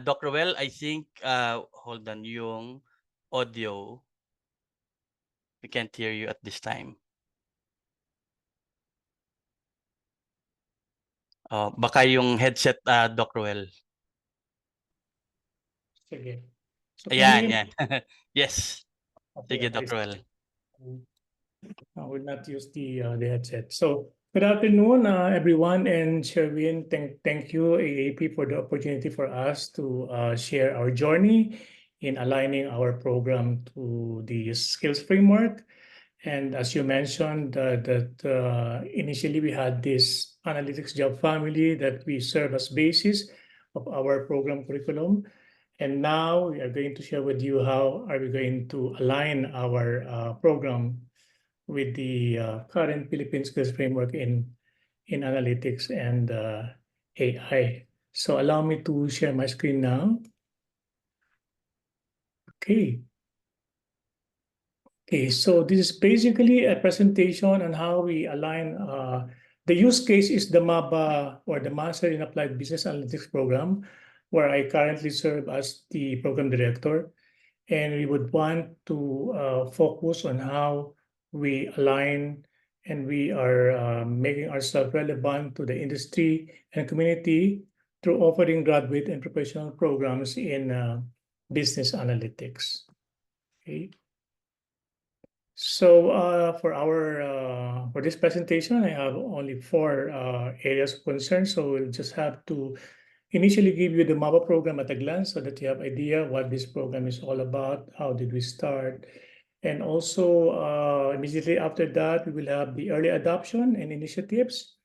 Dr. Well, I think, hold on, yung audio, we can't hear you at this time. Baka yung headset, Dr. Well. Sige. So Ayan, yan. Yes. Sige, okay, Dr. Well. I will not use the headset. So good afternoon, everyone, and Sherwin, thank you, AAP, for the opportunity for us to share our journey in aligning our program to the skills framework. And as you mentioned, that initially we had this analytics job family that we serve as basis of our program curriculum. And now we are going to share with you how are we going to align our program with the current Philippine Skills Framework in analytics and AI. So allow me to share my screen now. Okay. Okay, so this is basically a presentation on how we align. The use case is the MABA, or the Master in Applied Business Analytics program, where I currently serve as the program director. And we would want to focus on how we align and we are making ourselves relevant to the industry and community through offering graduate and professional programs in business analytics. Okay. So for this presentation, I have only four areas of concern. So we'll just have to initially give you the MABA program at a glance so that you have idea what this program is all about, how did we start. And also immediately after that, we will have the early adoption and initiatives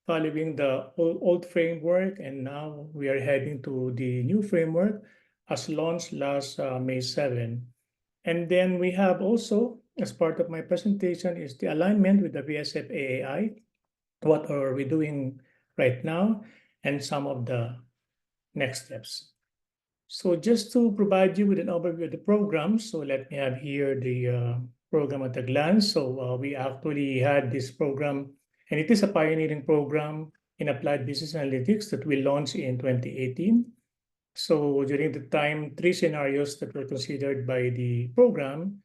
following the old framework. And now we are heading to the new framework as launched last May 7. And then we have also, as part of my presentation, is the alignment with the PSF-AAI. What are we doing right now and some of the next steps. So just to provide you with an overview of the program, so let me have here the program at a glance. So we actually had this program, and it is a pioneering program in applied business analytics that we launched in 2018. So during the time, three scenarios that were considered by the program.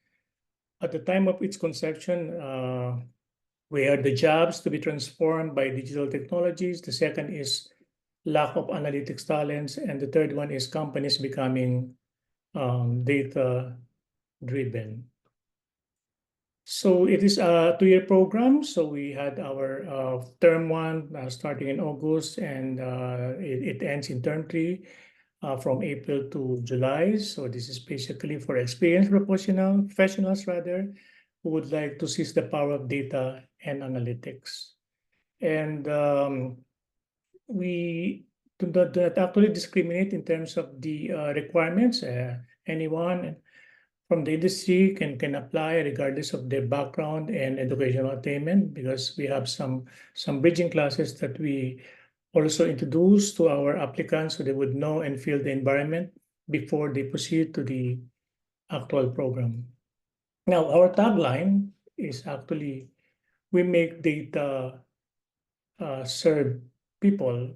At the time of its conception, we had the jobs to be transformed by digital technologies. The second is lack of analytics talents. And the third one is companies becoming data-driven. So it is a 2-year program. So we had our term one starting in August, and it ends in term 3 from April to July. So this is basically for experienced professionals rather, who would like to seize the power of data and analytics. And we do not actually discriminate in terms of the requirements. Anyone from the industry can apply regardless of their background and educational attainment, because we have some bridging classes that we also introduce to our applicants so they would know and feel the environment before they proceed to the actual program. Now, our tagline is actually, we make data serve people.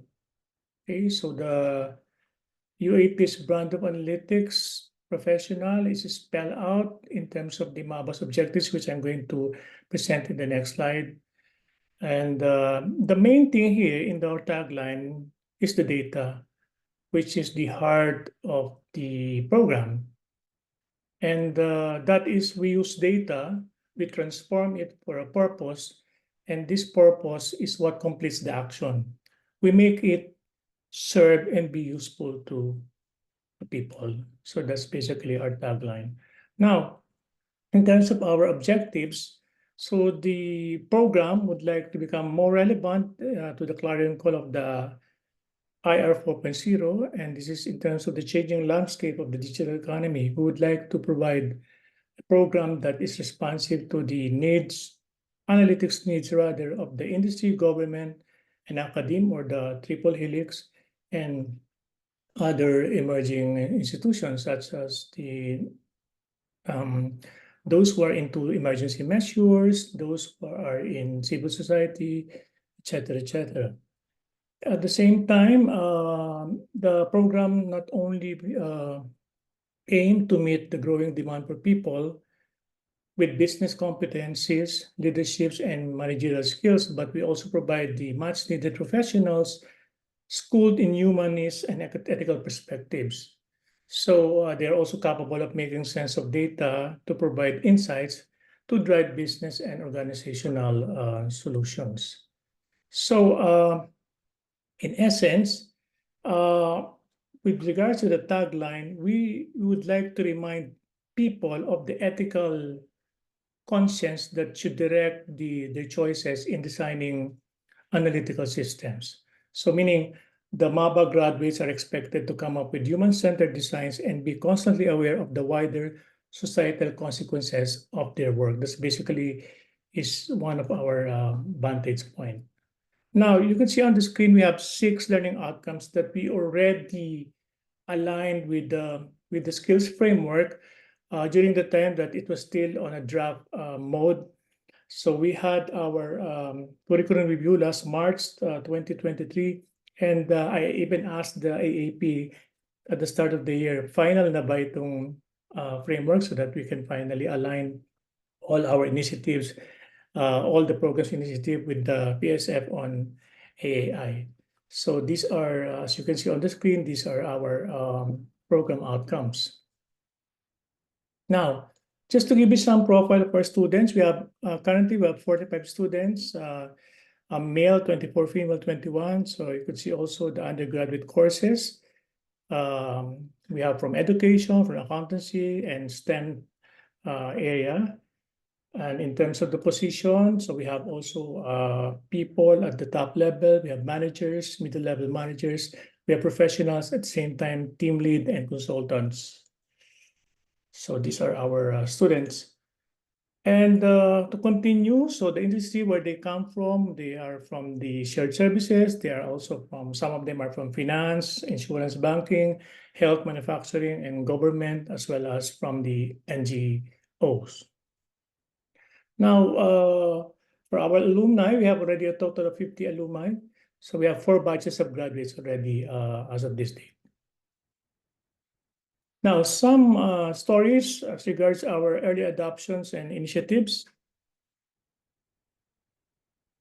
Okay, so the UAP's brand of analytics professional is spelled out in terms of the MABA's objectives, which I'm going to present in the next slide. And the main thing here in our tagline is the data, which is the heart of the program. And that is, we use data, we transform it for a purpose, and this purpose is what completes the action. we make it serve and be useful to people. So that's basically our tagline. Now, in terms of our objectives, so the program would like to become more relevant to the clarion call of the IR 4.0, and this is in terms of the changing landscape of the digital economy. We would like to provide a program that is responsive to the needs, analytics needs rather, of the industry, government, and academe, or the triple helix, and other emerging institutions such as those who are into emergency measures, those who are in civil society, etc., etc. At the same time, the program not only aim to meet the growing demand for people with business competencies, leaderships, and managerial skills, but we also provide the much needed professionals schooled in humanist and ethical perspectives. So they're also capable of making sense of data to provide insights to drive business and organizational solutions. So in essence, with regards to the tagline, we would like to remind people of the ethical conscience that should direct their choices in designing analytical systems. So meaning the MABA graduates are expected to come up with human-centered designs and be constantly aware of the wider societal consequences of their work. That's basically is one of our vantage point. Now, you can see on the screen, we have 6 learning outcomes that we already aligned with the skills framework during the time that it was still on a draft mode. So we had our curriculum review last March 2023, and I even asked the AAP at the start of the year, final na ba itong framework, so that we can finally align all our initiatives, all the programs initiative with the PSF on AAI. So these are, as you can see on the screen, these are our program outcomes. Now, just to give you some profile of our students, we have currently we have 45 students, a male 24, female 21. So you could see also the undergraduate courses. We have from education, from accountancy, and STEM area. And in terms of the position, so we have also people at the top level. We have managers, middle level managers. We have professionals at the same time, team lead and consultants. So these are our students. And to continue, so the industry where they come from, they are from the shared services. They are also from, some of them are from finance, insurance, banking, health, manufacturing, and government, as well as from the NGOs. Now, for our alumni, we have already a total of 50 alumni. So we have 4 batches of graduates already as of this date. Now, some stories as regards our early adoptions and initiatives.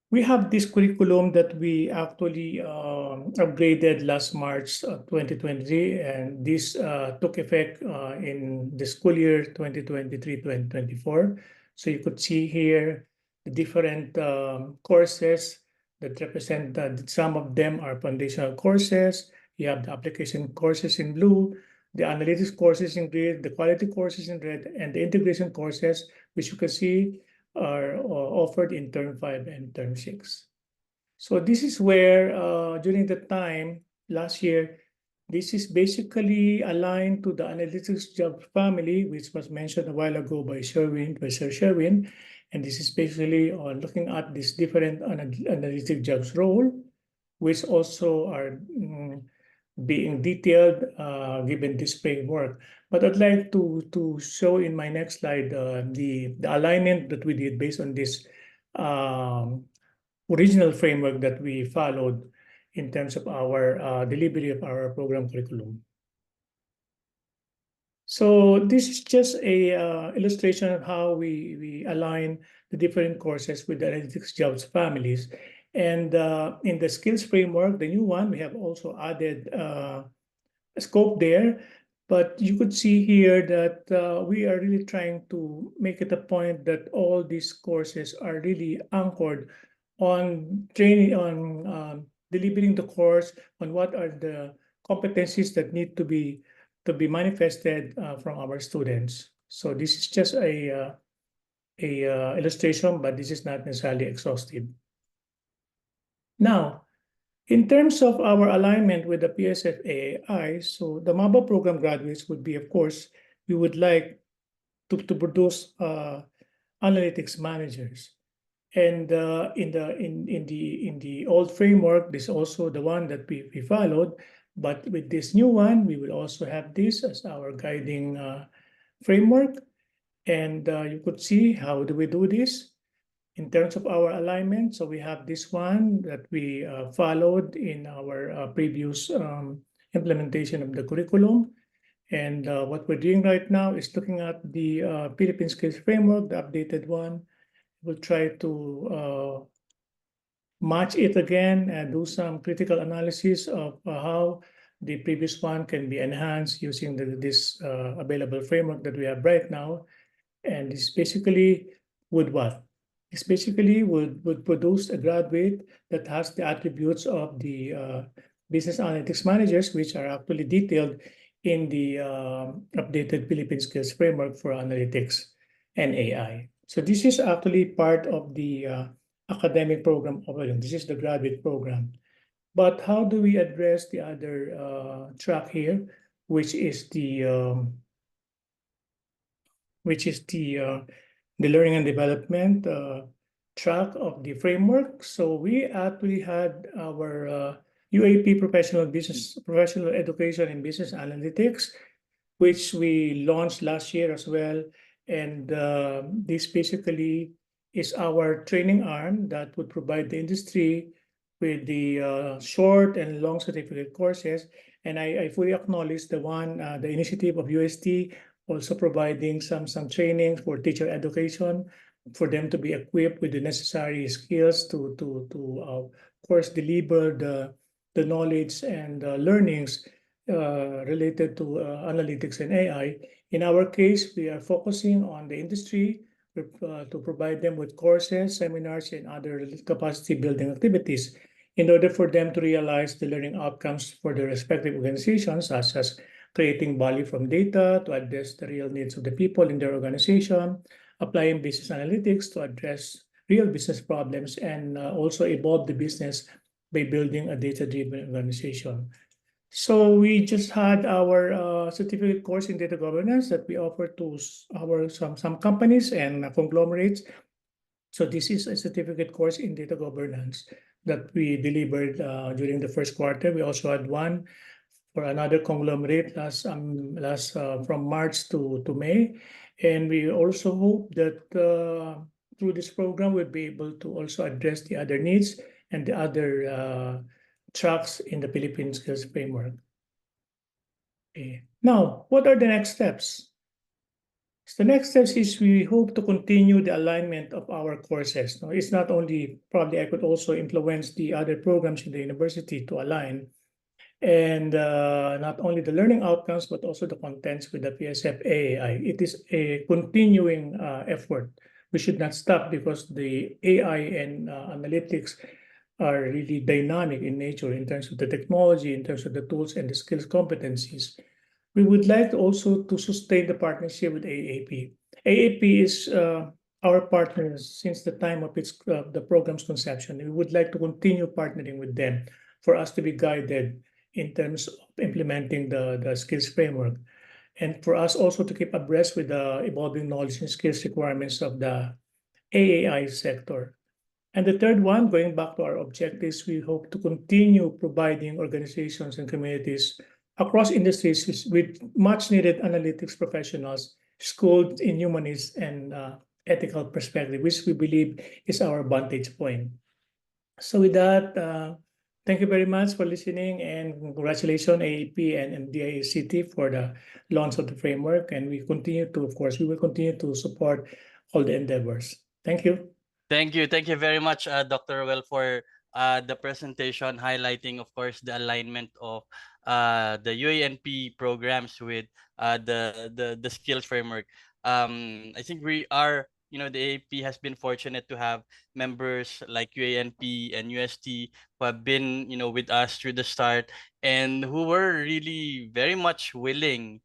We have this curriculum that we actually upgraded last March 2023, and this took effect in the school year 2023-2024. So you could see here the different courses that represent some of them are foundational courses. You have the application courses in blue, the analytics courses in green, the quality courses in red, and the integration courses, which you can see are offered in term 5 and term 6. So this is where during the time last year, this is basically aligned to the analytics job family, which was mentioned a while ago by Sherwin, Professor Sherwin. And this is basically on looking at these different analytic jobs role, which also are being detailed given this framework. But I'd like to show in my next slide the alignment that we did based on this original framework that we followed in terms of our delivery of our program curriculum. So this is just a illustration of how we align the different courses with the analytics jobs families. And in the skills framework, the new one, we have also added a scope there. But you could see here that we are really trying to make it a point that all these courses are really anchored on training, on delivering the course on what are the competencies that need to be manifested from our students. So this is just a illustration, but this is not necessarily exhaustive. Now, in terms of our alignment with the PSF-AAI, so the MABA program graduates would be, of course, we would like to produce analytics managers. And in the old framework, this is also the one that we followed. But with this new one, we will also have this as our guiding framework. And you could see how do we do this in terms of our alignment. So we have this one that we followed in our previous implementation of the curriculum. And what we're doing right now is looking at the Philippine Skills Framework, the updated one. We'll try to match it again and do some critical analysis of how the previous one can be enhanced using this available framework that we have right now. And this basically would what? This basically would produce a graduate that has the attributes of the business analytics managers, which are actually detailed in the updated Philippine Skills Framework for Analytics and AI. So this is actually part of the academic program offering. This is the graduate program. But how do we address the other track here, which is the learning and development track of the framework? So we actually had our UAP professional education in business analytics, which we launched last year as well. And this basically is our training arm that would provide the industry with the short and long certificate courses. And I fully acknowledge the initiative of UST also providing some training for teacher education for them to be equipped with the necessary skills to of course deliver the knowledge and learnings related to analytics and AI. In our case, we are focusing on the industry to provide them with courses, seminars, and other capacity building activities in order for them to realize the learning outcomes for their respective organizations, such as creating value from data to address the real needs of the people in their organization, applying business analytics to address real business problems, and also evolve the business by building a data-driven organization. So we just had our certificate course in data governance that we offer to some companies and conglomerates. So this is a certificate course in data governance that we delivered during the first quarter. We also had one for another conglomerate last from March to May, and we also hope that through this program we'll be able to also address the other needs and the other tracks in the Philippine Skills Framework. Okay. Now, what are the next steps? So the next steps is we hope to continue the alignment of our courses. Now, it's not only, probably I could also influence the other programs in the university to align, and not only the learning outcomes, but also the contents with the PSF-AAI. It is a continuing effort. We should not stop because the AI and analytics are really dynamic in nature in terms of the technology, in terms of the tools and the skills competencies. We would like also to sustain the partnership with AAP. AAP is our partner since the time of the program's conception. We would like to continue partnering with them for us to be guided in terms of implementing the skills framework, and for us also to keep abreast with the evolving knowledge and skills requirements of the AAI sector. And the third one, going back to our objectives, we hope to continue providing organizations and communities across industries with much needed analytics professionals schooled in humanist and ethical perspective, which we believe is our vantage point. So with that, thank you very much for listening, and congratulations AAP and DICT for the launch of the framework. And we will continue to support all the endeavors. Thank you. Thank you very much, Dr. Well, for the presentation highlighting, of course, the alignment of the UANP programs with the skills framework. I think we are the AAP has been fortunate to have members like UANP and UST who have been, with us through the start and who were really very much willing.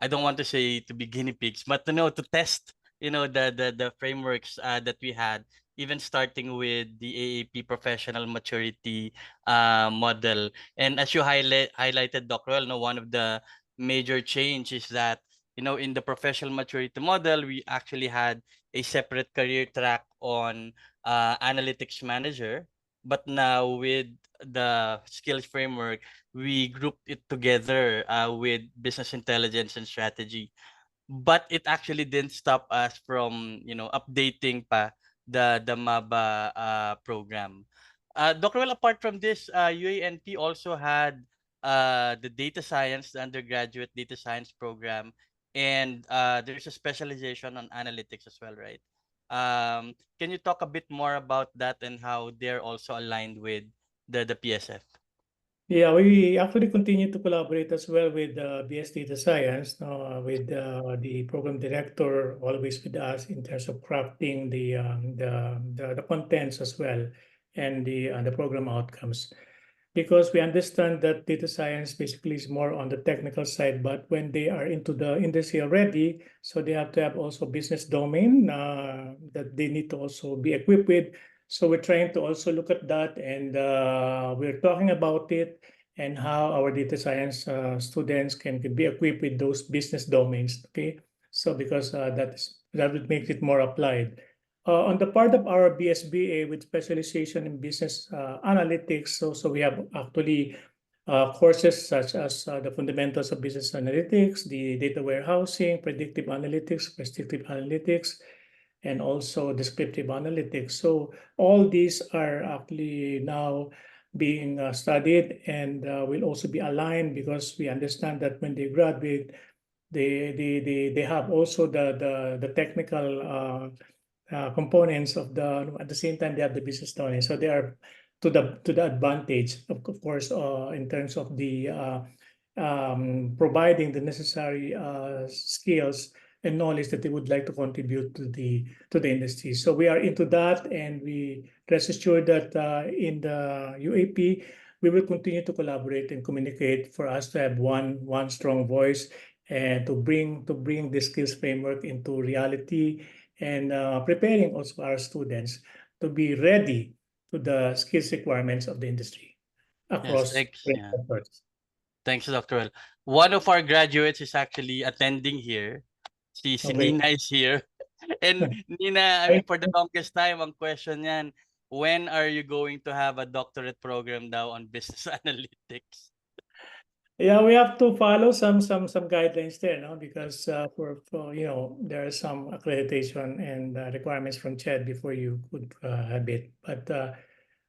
I don't want to say to be guinea pigs, but to test, the frameworks that we had, even starting with the AAP professional maturity model. And as you highlighted, Dr. Well, one of the major change is that, in the professional maturity model, we actually had a separate career track on analytics manager. But now with the skills framework, we grouped it together with business intelligence and strategy. But it actually didn't stop us from, updating pa the MABA program. Dr. Well, apart from this, UANP also had the data science, the undergraduate data science program, and there's a specialization on analytics as well, right? Can you talk a bit more about that and how they're also aligned with the PSF? Yeah, we actually continue to collaborate as well with BS Data Science, with the program director always with us in terms of crafting the contents as well and the program outcomes. Because we understand that data science basically is more on the technical side, but when they are into the industry already, so they have to have also business domain that they need to also be equipped with. So we're trying to also look at that, and we're talking about it and how our data science students can be equipped with those business domains. Okay, so because that would make it more applied. On the part of our BSBA with specialization in business analytics, so we have actually courses such as the fundamentals of business analytics, the data warehousing, predictive analytics, prescriptive analytics, and also descriptive analytics. So all these are actually now being studied and will also be aligned because we understand that when they graduate, they have also the technical components of at the same time they have the business knowledge. So they are to the advantage of course in terms of the providing the necessary skills and knowledge that they would like to contribute to the industry. So we are into that, and we rest assured that in the UAP we will continue to collaborate and communicate for us to have one strong voice and to bring the skills framework into reality, and preparing also our students to be ready to the skills requirements of the industry Yes, across thanks. range Yeah. of course. Thanks, Dr. Well. One of our graduates is actually attending here. Si Okay. Nina is here. And Nina, I mean, for the longest time, ang question yan, when are you going to have a doctorate program daw on business analytics? Yeah, we have to follow some guidelines there, no? Because for there are some accreditation and requirements from CHED before you could have it. But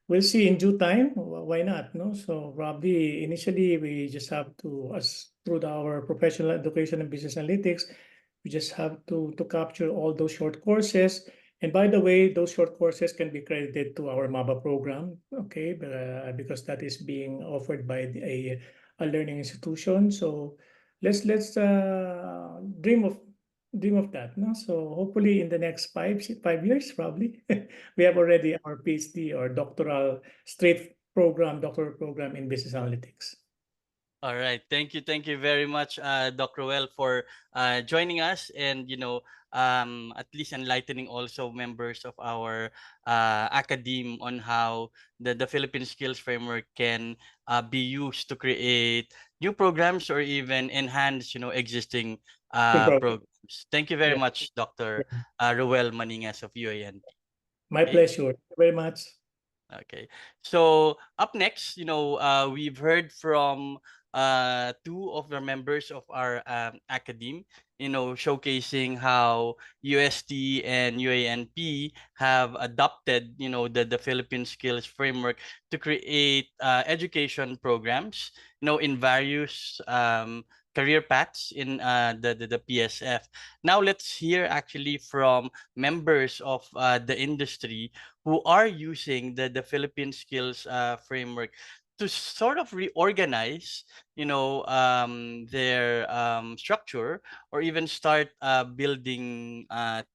we'll see in due time. Why not? No, so probably initially we just have to, as through our professional education and business analytics, we just have to capture all those short courses. And by the way, those short courses can be credited to our MABA program, okay? Because that is being offered by a learning institution. So let's dream of that. No? So hopefully in the next 5 years, probably we have already our PhD or doctoral program in business analytics. All right. Thank you very much, Dr. Well, for joining us and, at least enlightening also members of our academe on how the Philippine Skills Framework can be used to create new programs or even enhance, existing programs. Thank you very Yeah, much, Dr. Ruel Maningas of UAN. my Okay. pleasure. Thank you very much. Okay. So up next, we've heard from two of the members of our academe, showcasing how UST and UANP have adopted, the Philippine Skills Framework to create education programs, in various career paths in the PSF. Now let's hear actually from members of the industry who are using the Philippine Skills Framework to sort of reorganize their structure, or even start building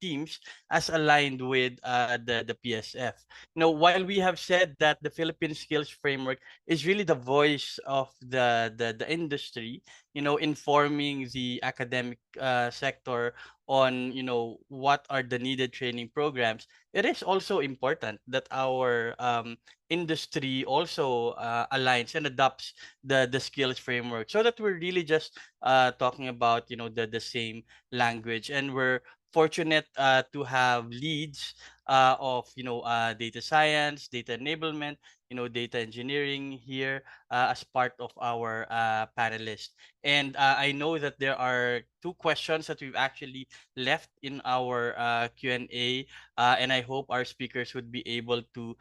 teams as aligned with the PSF. While we have said that the Philippine Skills Framework is really the voice of the industry, informing the academic sector on, what are the needed training programs, it is also important that our industry also aligns and adopts the skills framework, so that we're really just talking about, the same language. And we're fortunate to have leads of, data science, data enablement, data engineering here as part of our panelists. And I know that there are two questions that we've actually left in our Q&A, and I hope our speakers would be able to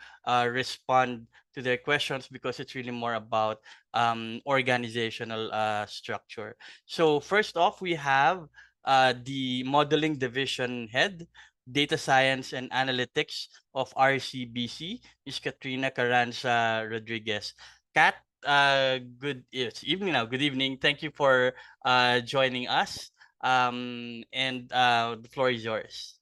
respond to their questions, because it's really more about organizational structure. So first off, we have the modeling division head, data science and analytics of RCBC, Ms. Katrina Carranza Rodriguez. Kat, it's evening now. Good evening. Thank you for joining us. And the floor is yours.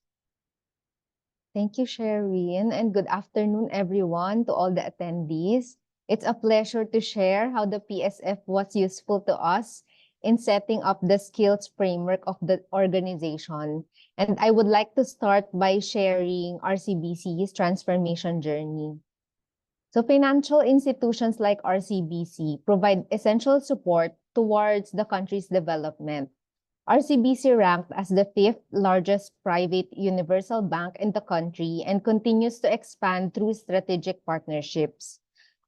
Thank you, Sherwin, and good afternoon, everyone, to all the attendees. It's a pleasure to share how the PSF was useful to us in setting up the skills framework of the organization. And I would like to start by sharing RCBC's transformation journey. So financial institutions like RCBC provide essential support towards the country's development. RCBC ranked as the 5th largest private universal bank in the country and continues to expand through strategic partnerships.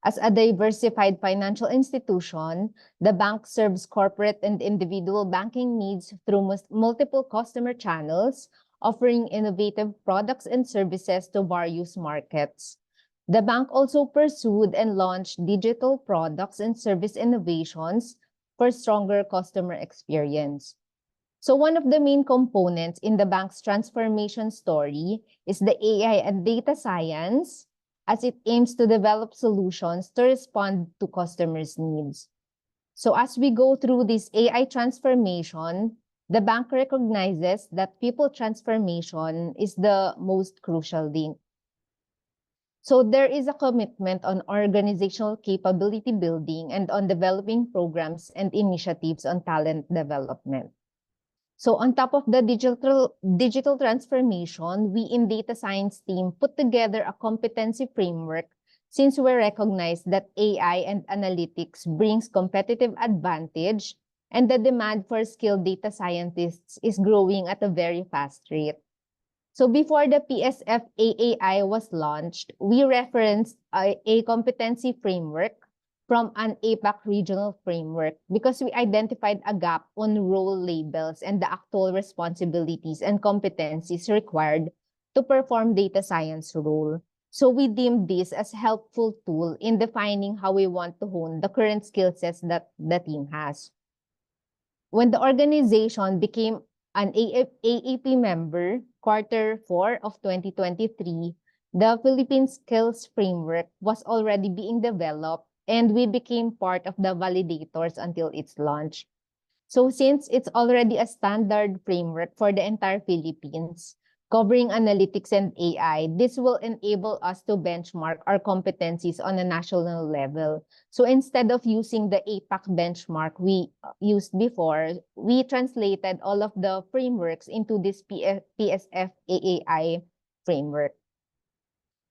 As a diversified financial institution, the bank serves corporate and individual banking needs through multiple customer channels, offering innovative products and services to various markets. The bank also pursued and launched digital products and service innovations for stronger customer experience. So one of the main components in the bank's transformation story is the AI and data science, as it aims to develop solutions to respond to customers' needs. So as we go through this AI transformation, the bank recognizes that people transformation is the most crucial link. So there is a commitment on organizational capability building and on developing programs and initiatives on talent development. So on top of the digital transformation, we in data science team put together a competency framework, since we recognize that AI and analytics brings competitive advantage and the demand for skilled data scientists is growing at a very fast rate. So before the PSF-AAI was launched, we referenced a competency framework from an APAC regional framework because we identified a gap on role labels and the actual responsibilities and competencies required to perform data science role. So we deemed this as a helpful tool in defining how we want to hone the current skill sets that the team has. When the organization became an AAP member, Q4 of 2023, the Philippine Skills Framework was already being developed, and we became part of the validators until its launch. So since it's already a standard framework for the entire Philippines, covering analytics and AI, this will enable us to benchmark our competencies on a national level. So instead of using the APAC benchmark we used before, we translated all of the frameworks into this PSF-AAI framework.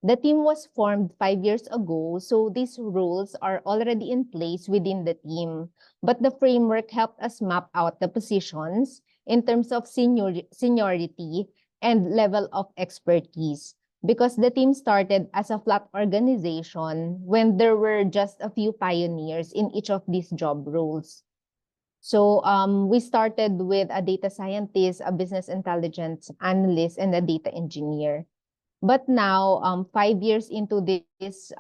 The team was formed 5 years ago, so these rules are already in place within the team. But the framework helped us map out the positions in terms of seniority and level of expertise, because the team started as a flat organization when there were just a few pioneers in each of these job roles. So we started with a data scientist, a business intelligence analyst, and a data engineer. But now, 5 years into this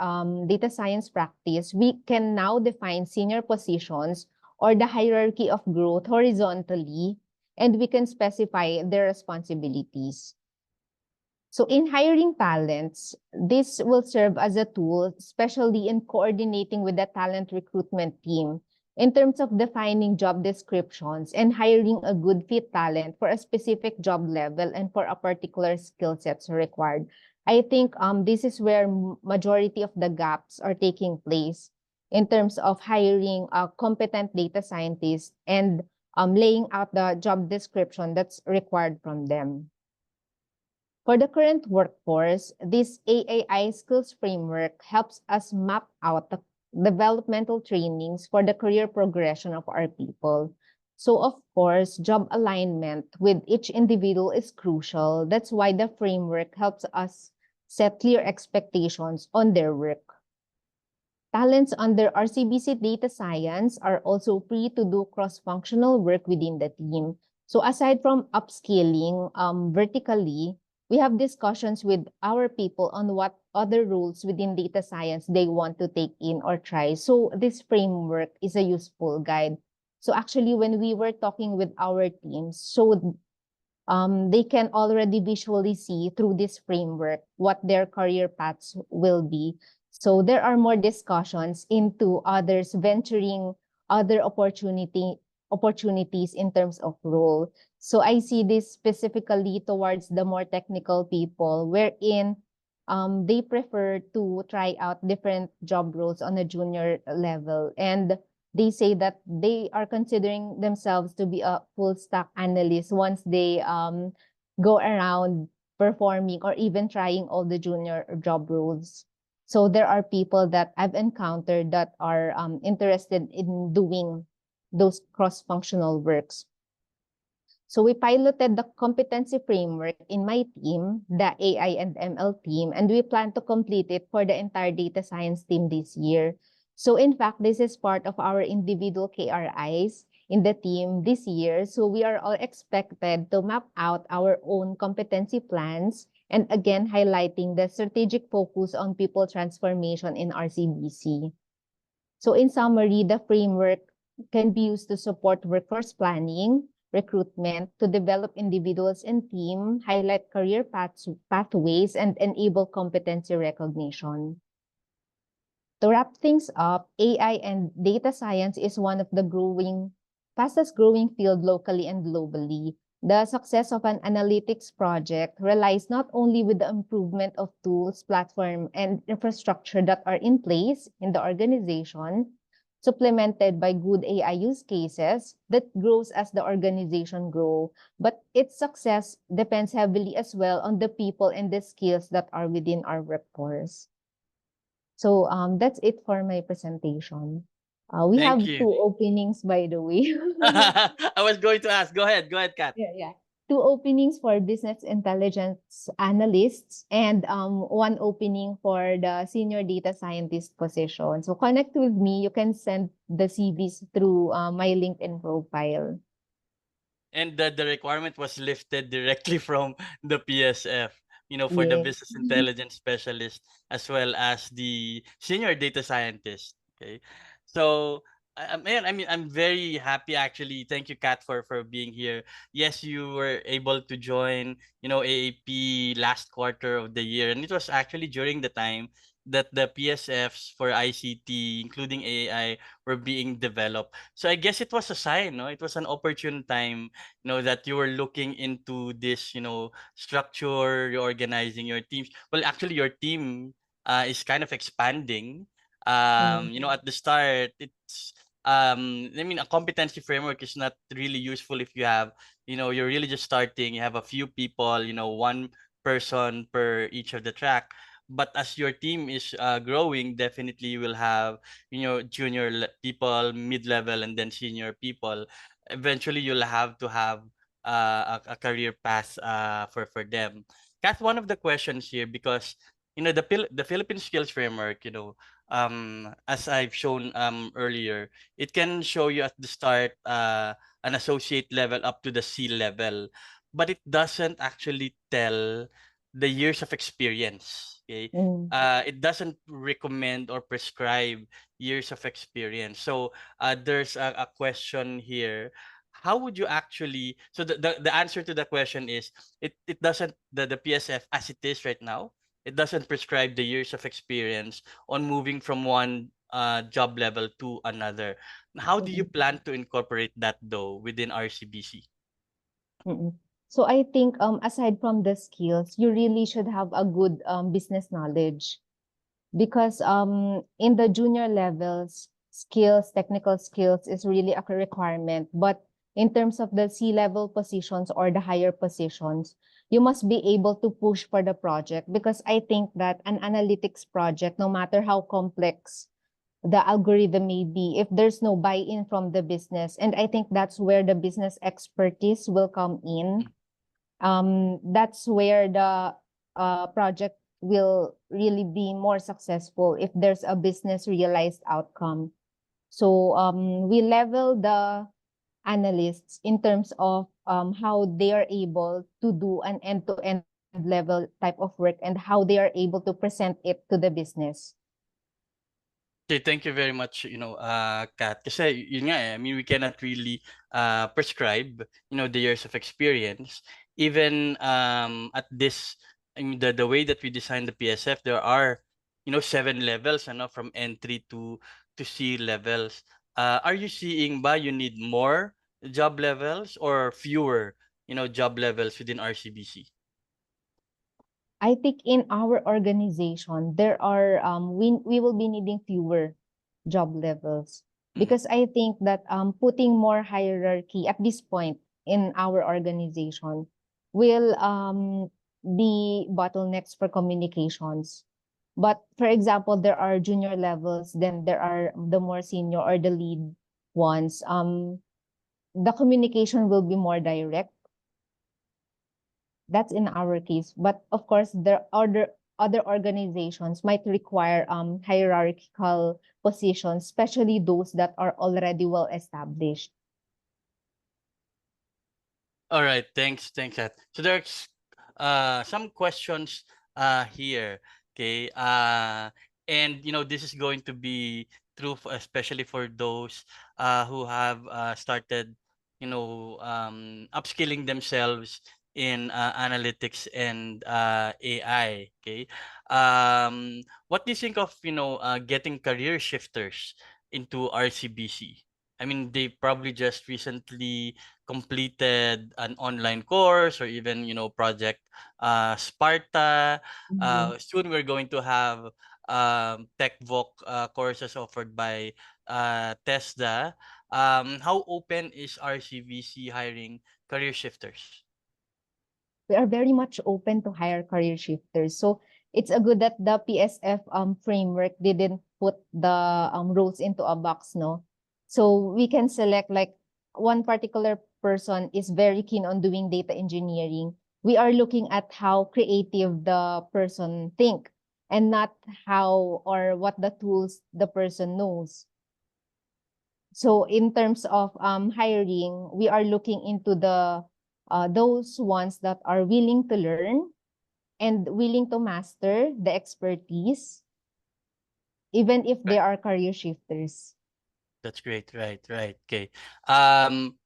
data science practice, we can now define senior positions or the hierarchy of growth horizontally, and we can specify their responsibilities. So in hiring talents, this will serve as a tool, especially in coordinating with the talent recruitment team in terms of defining job descriptions and hiring a good fit talent for a specific job level and for a particular skill sets required. I think this is where majority of the gaps are taking place in terms of hiring a competent data scientist and laying out the job description that's required from them. For the current workforce, this AAI skills framework helps us map out the developmental trainings for the career progression of our people. So of course, job alignment with each individual is crucial. That's why the framework helps us set clear expectations on their work. Talents under RCBC data science are also free to do cross-functional work within the team. So aside from upskilling vertically, we have discussions with our people on what other roles within data science they want to take in or try. So this framework is a useful guide. So actually, when we were talking with our teams, so they can already visually see through this framework what their career paths will be. So there are more discussions into others venturing other opportunities in terms of role. So I see this specifically towards the more technical people, wherein they prefer to try out different job roles on a junior level. And they say that they are considering themselves to be a full stack analyst once they go around performing or even trying all the junior job roles. So there are people that I've encountered that are interested in doing those cross-functional works. So we piloted the competency framework in my team, the AI and ML team, and we plan to complete it for the entire data science team this year. So in fact, this is part of our individual KRIs in the team this year. So we are all expected to map out our own competency plans and again, highlighting the strategic focus on people transformation in RCBC. So in summary, the framework can be used to support workforce planning, recruitment, to develop individuals and team, highlight career pathways, and enable competency recognition. To wrap things up, AI and data science is one of the fastest growing field locally and globally. The success of an analytics project relies not only with the improvement of tools, platform, and infrastructure that are in place in the organization, supplemented by good AI use cases that grows as the organization grows, but its success depends heavily as well on the people and the skills that are within our workforce. So that's it for my presentation. We Thank have you. 2 openings, by the way. I was going to ask. Go ahead, Kat. Yeah. 2 openings for business intelligence analysts and 1 opening for the senior data scientist position. So connect with me. You can send the CVs through my LinkedIn profile. And the requirement was lifted directly from the PSF, for the Yes. business intelligence specialist as well as the senior data scientist. Okay. So, man, I mean, I'm very happy actually. Thank you, Kat, for being here. Yes, you were able to join, AAP last quarter of the year. And it was actually during the time that the PSFs for ICT, including AI, were being developed. So I guess it was a sign, no? It was an opportune time, that you were looking into this, structure, reorganizing your teams. Well, actually, your team is kind of expanding. At the start, it's I mean, a competency framework is not really useful if you have, you're really just starting. You have a few people, one person per each of the track. But as your team is growing, definitely you will have, junior people, mid-level, and then senior people. Eventually, you'll have to have a career path for them. That's one of the questions here because the Philippine Skills Framework, as I've shown earlier, it can show you at the start an associate level up to the C level, but it doesn't actually tell the years of experience. Okay, Mm. it doesn't recommend or prescribe years of experience. So there's a question here. How would you actually, so the answer to the question is it doesn't, the PSF as it is right now, it doesn't prescribe the years of experience on moving from one job level to another. How do you Mm-mm. plan to incorporate that though within RCBC? Mm-mm. So I think aside from the skills, you really should have a good business knowledge because in the junior levels, skills, technical skills is really a requirement. But in terms of the C-level positions or the higher positions, you must be able to push for the project because I think that an analytics project, no matter how complex the algorithm may be, if there's no buy-in from the business, and I think that's where the business expertise will come in. That's where the project will really be more successful if there's a business realized outcome. So we level the analysts in terms of how they are able to do an end-to-end level type of work and how they are able to present it to the business. Okay, thank you very much, Kat. Kasi yun nga I mean, we cannot really prescribe, the years of experience. Even at this, I mean, the way that we design the PSF, there are, 7 levels, from entry to C levels. Are you seeing ba you need more job levels or fewer, job levels within RCBC? I think in our organization, there are we will be needing fewer job levels because I think that putting more hierarchy at this point in our organization will be bottlenecks for communications. But for example, there are junior levels, then there are the more senior or the lead ones. The communication will be more direct. That's in our case. But of course, there are other organizations might require hierarchical positions, especially those that are already well established. All right, thanks, Kat. So there's some questions here, okay? And this is going to be true especially for those who have started, upskilling themselves in analytics and AI, okay? What do you think of, getting career shifters into RCBC? I mean, they probably just recently completed an online course or even project Sparta. Soon we're going to have tech voc courses offered by TESDA. How open is RCVC hiring career shifters? We are very much open to hire career shifters. So it's a good that the PSF framework didn't put the roles into a box, no? So we can select like one particular person is very keen on doing data engineering. We are looking at how creative the person think and not how or what the tools the person knows. So in terms of hiring, we are looking into the those ones that are willing to learn and willing to master the expertise, even if they are career shifters. That's great. Right. Okay.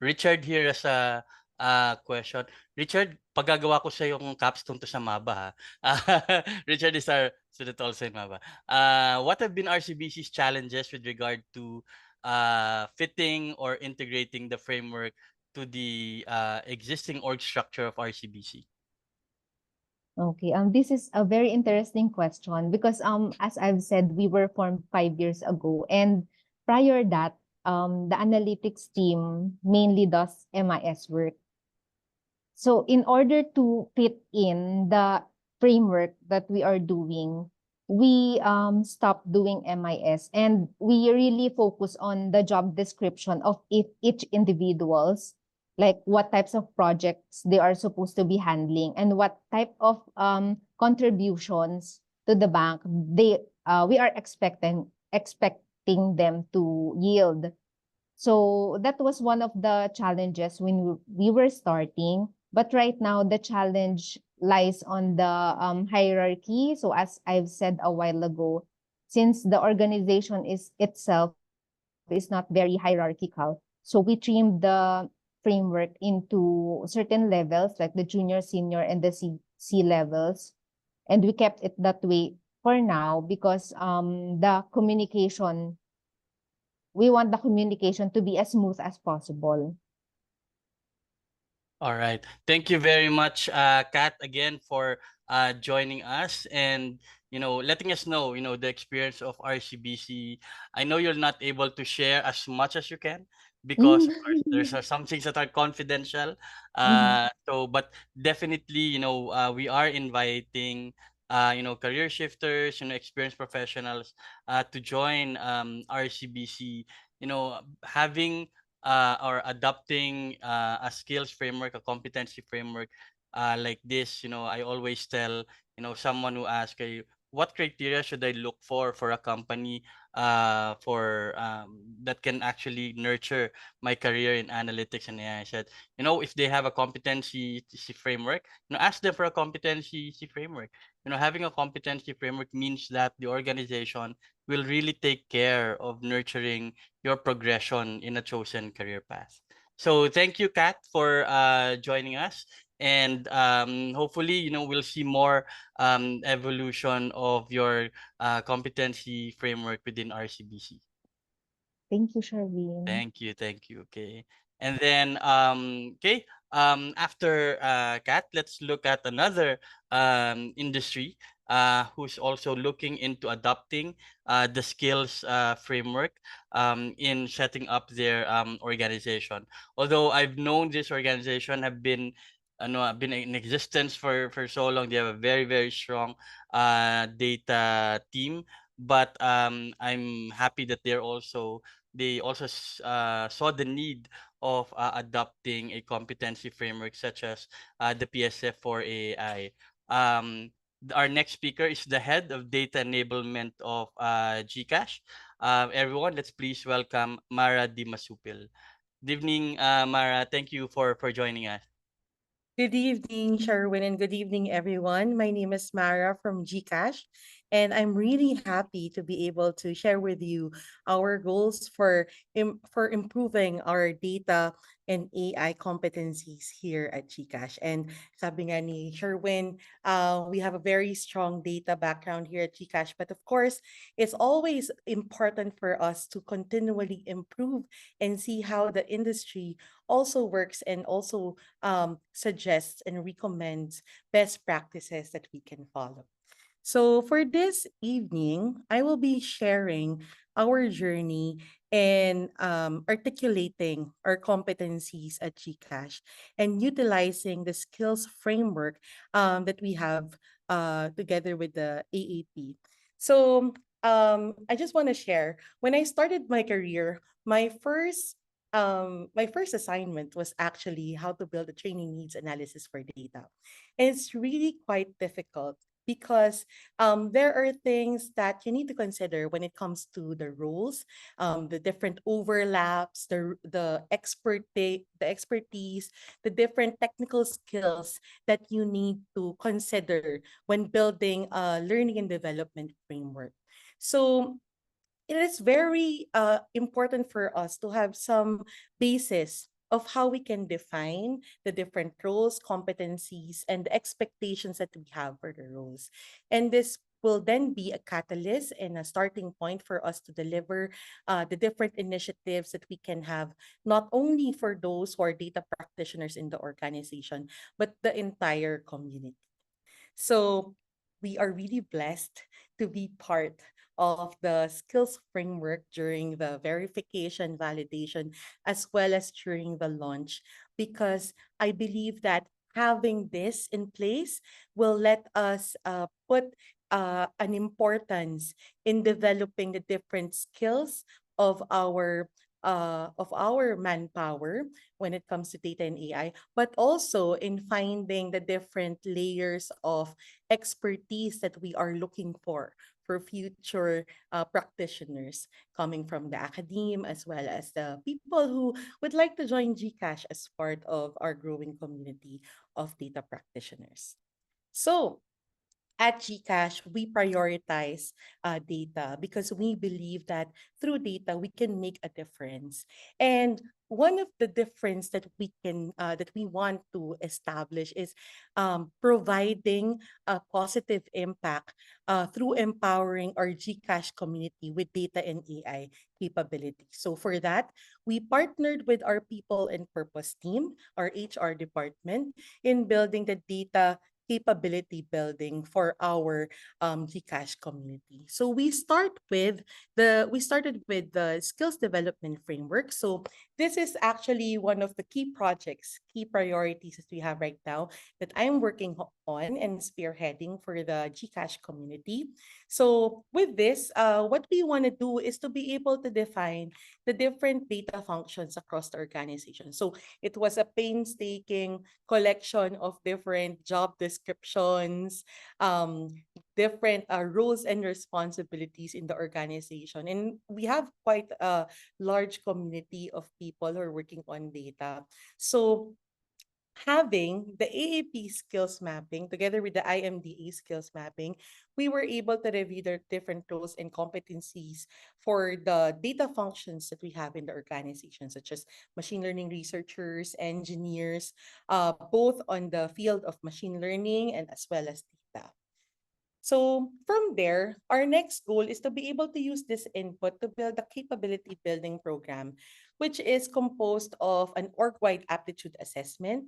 Richard here as a question. Richard, paggagawa ko sa yung capstone to sa MABA, ha. Richard is our student also in MABA. What have been RCBC's challenges with regard to fitting or integrating the framework to the existing org structure of RCBC? Okay, this is a very interesting question because as I've said, we were formed 5 years ago, and prior that, the analytics team mainly does MIS work. So in order to fit in the framework that we are doing, we stopped doing MIS and we really focus on the job description of each individuals, like what types of projects they are supposed to be handling and what type of contributions to the bank we are expecting them to yield. So that was one of the challenges when we were starting. But right now, the challenge lies on the hierarchy. So as I've said a while ago, since the organization itself is not very hierarchical, so we trimmed the framework into certain levels, like the junior, senior, and the C levels. And we kept it that way for now because we want the communication to be as smooth as possible. All right. Thank you very much, Kat, again for joining us and letting us know the experience of RCBC. I know you're not able to share as much as you can because of course there's some things that are confidential. But definitely we are inviting career shifters, experienced professionals to join RCBC. Having or adopting a skills framework, a competency framework like this, I always tell, someone who asks, what criteria should I look for a company for that can actually nurture my career in analytics and AI? I said, if they have a competency framework, ask them for a competency framework. Having a competency framework means that the organization will really take care of nurturing your progression in a chosen career path. So thank you, Kat, for joining us. And hopefully, we'll see more evolution of your competency framework within RCBC. Thank you, Sherwin. Thank you, thank you. Okay. And then after Kat, let's look at another industry who's also looking into adopting the skills framework in setting up their organization. Although I've known this organization have been in existence for so long. They have a very, very strong data team. But I'm happy that they also saw the need of adopting a competency framework such as the PSF-AAI. Our next speaker is the head of data enablement of GCash. Everyone, let's please welcome Mara Di Masupil. Good evening, Mara. Thank you for joining us. Good evening, Sherwin, and good evening, everyone. My name is Mara from GCash, and I'm really happy to be able to share with you our goals for improving our data and AI competencies here at GCash. And sabi nga ni Sherwin, we have a very strong data background here at GCash, but of course, it's always important for us to continually improve and see how the industry also works and also suggests and recommends best practices that we can follow. So for this evening, I will be sharing our journey in articulating our competencies at GCash and utilizing the skills framework that we have together with the AAP. So I just want to share, when I started my career, my first assignment was actually how to build a training needs analysis for data. And it's really quite difficult because there are things that you need to consider when it comes to the roles, the different overlaps, the expertise, the different technical skills that you need to consider when building a learning and development framework. So it is very important for us to have some basis of how we can define the different roles, competencies, and the expectations that we have for the roles. And this will then be a catalyst and a starting point for us to deliver the different initiatives that we can have, not only for those who are data practitioners in the organization, but the entire community. So we are really blessed to be part of the skills framework during the verification, validation, as well as during the launch, because I believe that having this in place will let us put an importance in developing the different skills of our manpower when it comes to data and AI, but also in finding the different layers of expertise that we are looking for future practitioners coming from the academe as well as the people who would like to join GCash as part of our growing community of data practitioners. So at GCash, we prioritize data because we believe that through data, we can make a difference. And one of the difference that we want to establish is providing a positive impact through empowering our GCash community with data and AI capabilities. So for that, we partnered with our people and purpose team, our HR department, in building the data capability building for our GCash community. So we started with the skills development framework. So this is actually one of the key projects, key priorities that we have right now that I'm working on and spearheading for the GCash community. So with this, what we want to do is to be able to define the different data functions across the organization. So it was a painstaking collection of different job descriptions, different roles and responsibilities in the organization. And we have quite a large community of people who are working on data. So having the AAP skills mapping together with the IMDA skills mapping, we were able to review the different roles and competencies for the data functions that we have in the organization, such as machine learning researchers, engineers, both on the field of machine learning and as well as data. So from there, our next goal is to be able to use this input to build a capability building program, which is composed of an org-wide aptitude assessment,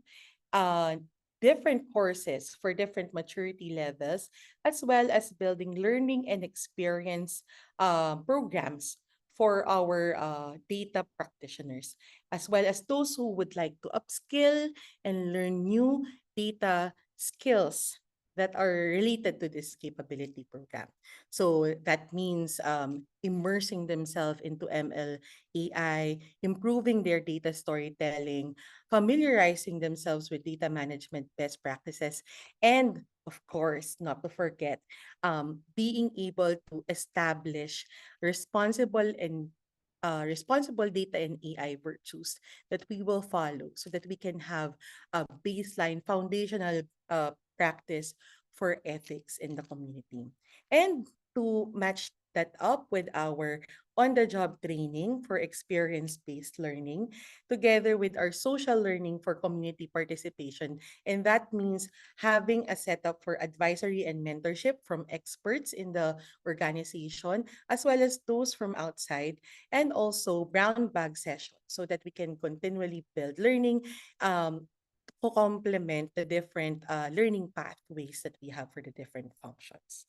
uh, different courses for different maturity levels, as well as building learning and experience programs for our data practitioners, as well as those who would like to upskill and learn new data skills that are related to this capability program. So that means immersing themselves into ML AI, improving their data storytelling, familiarizing themselves with data management best practices, and of course, not to forget, being able to establish responsible and responsible data and AI virtues that we will follow so that we can have a baseline foundational practice for ethics in the community. And to match that up with our on-the-job training for experience-based learning, together with our social learning for community participation. And that means having a setup for advisory and mentorship from experts in the organization, as well as those from outside, and also brown bag sessions so that we can continually build learning to complement the different learning pathways that we have for the different functions.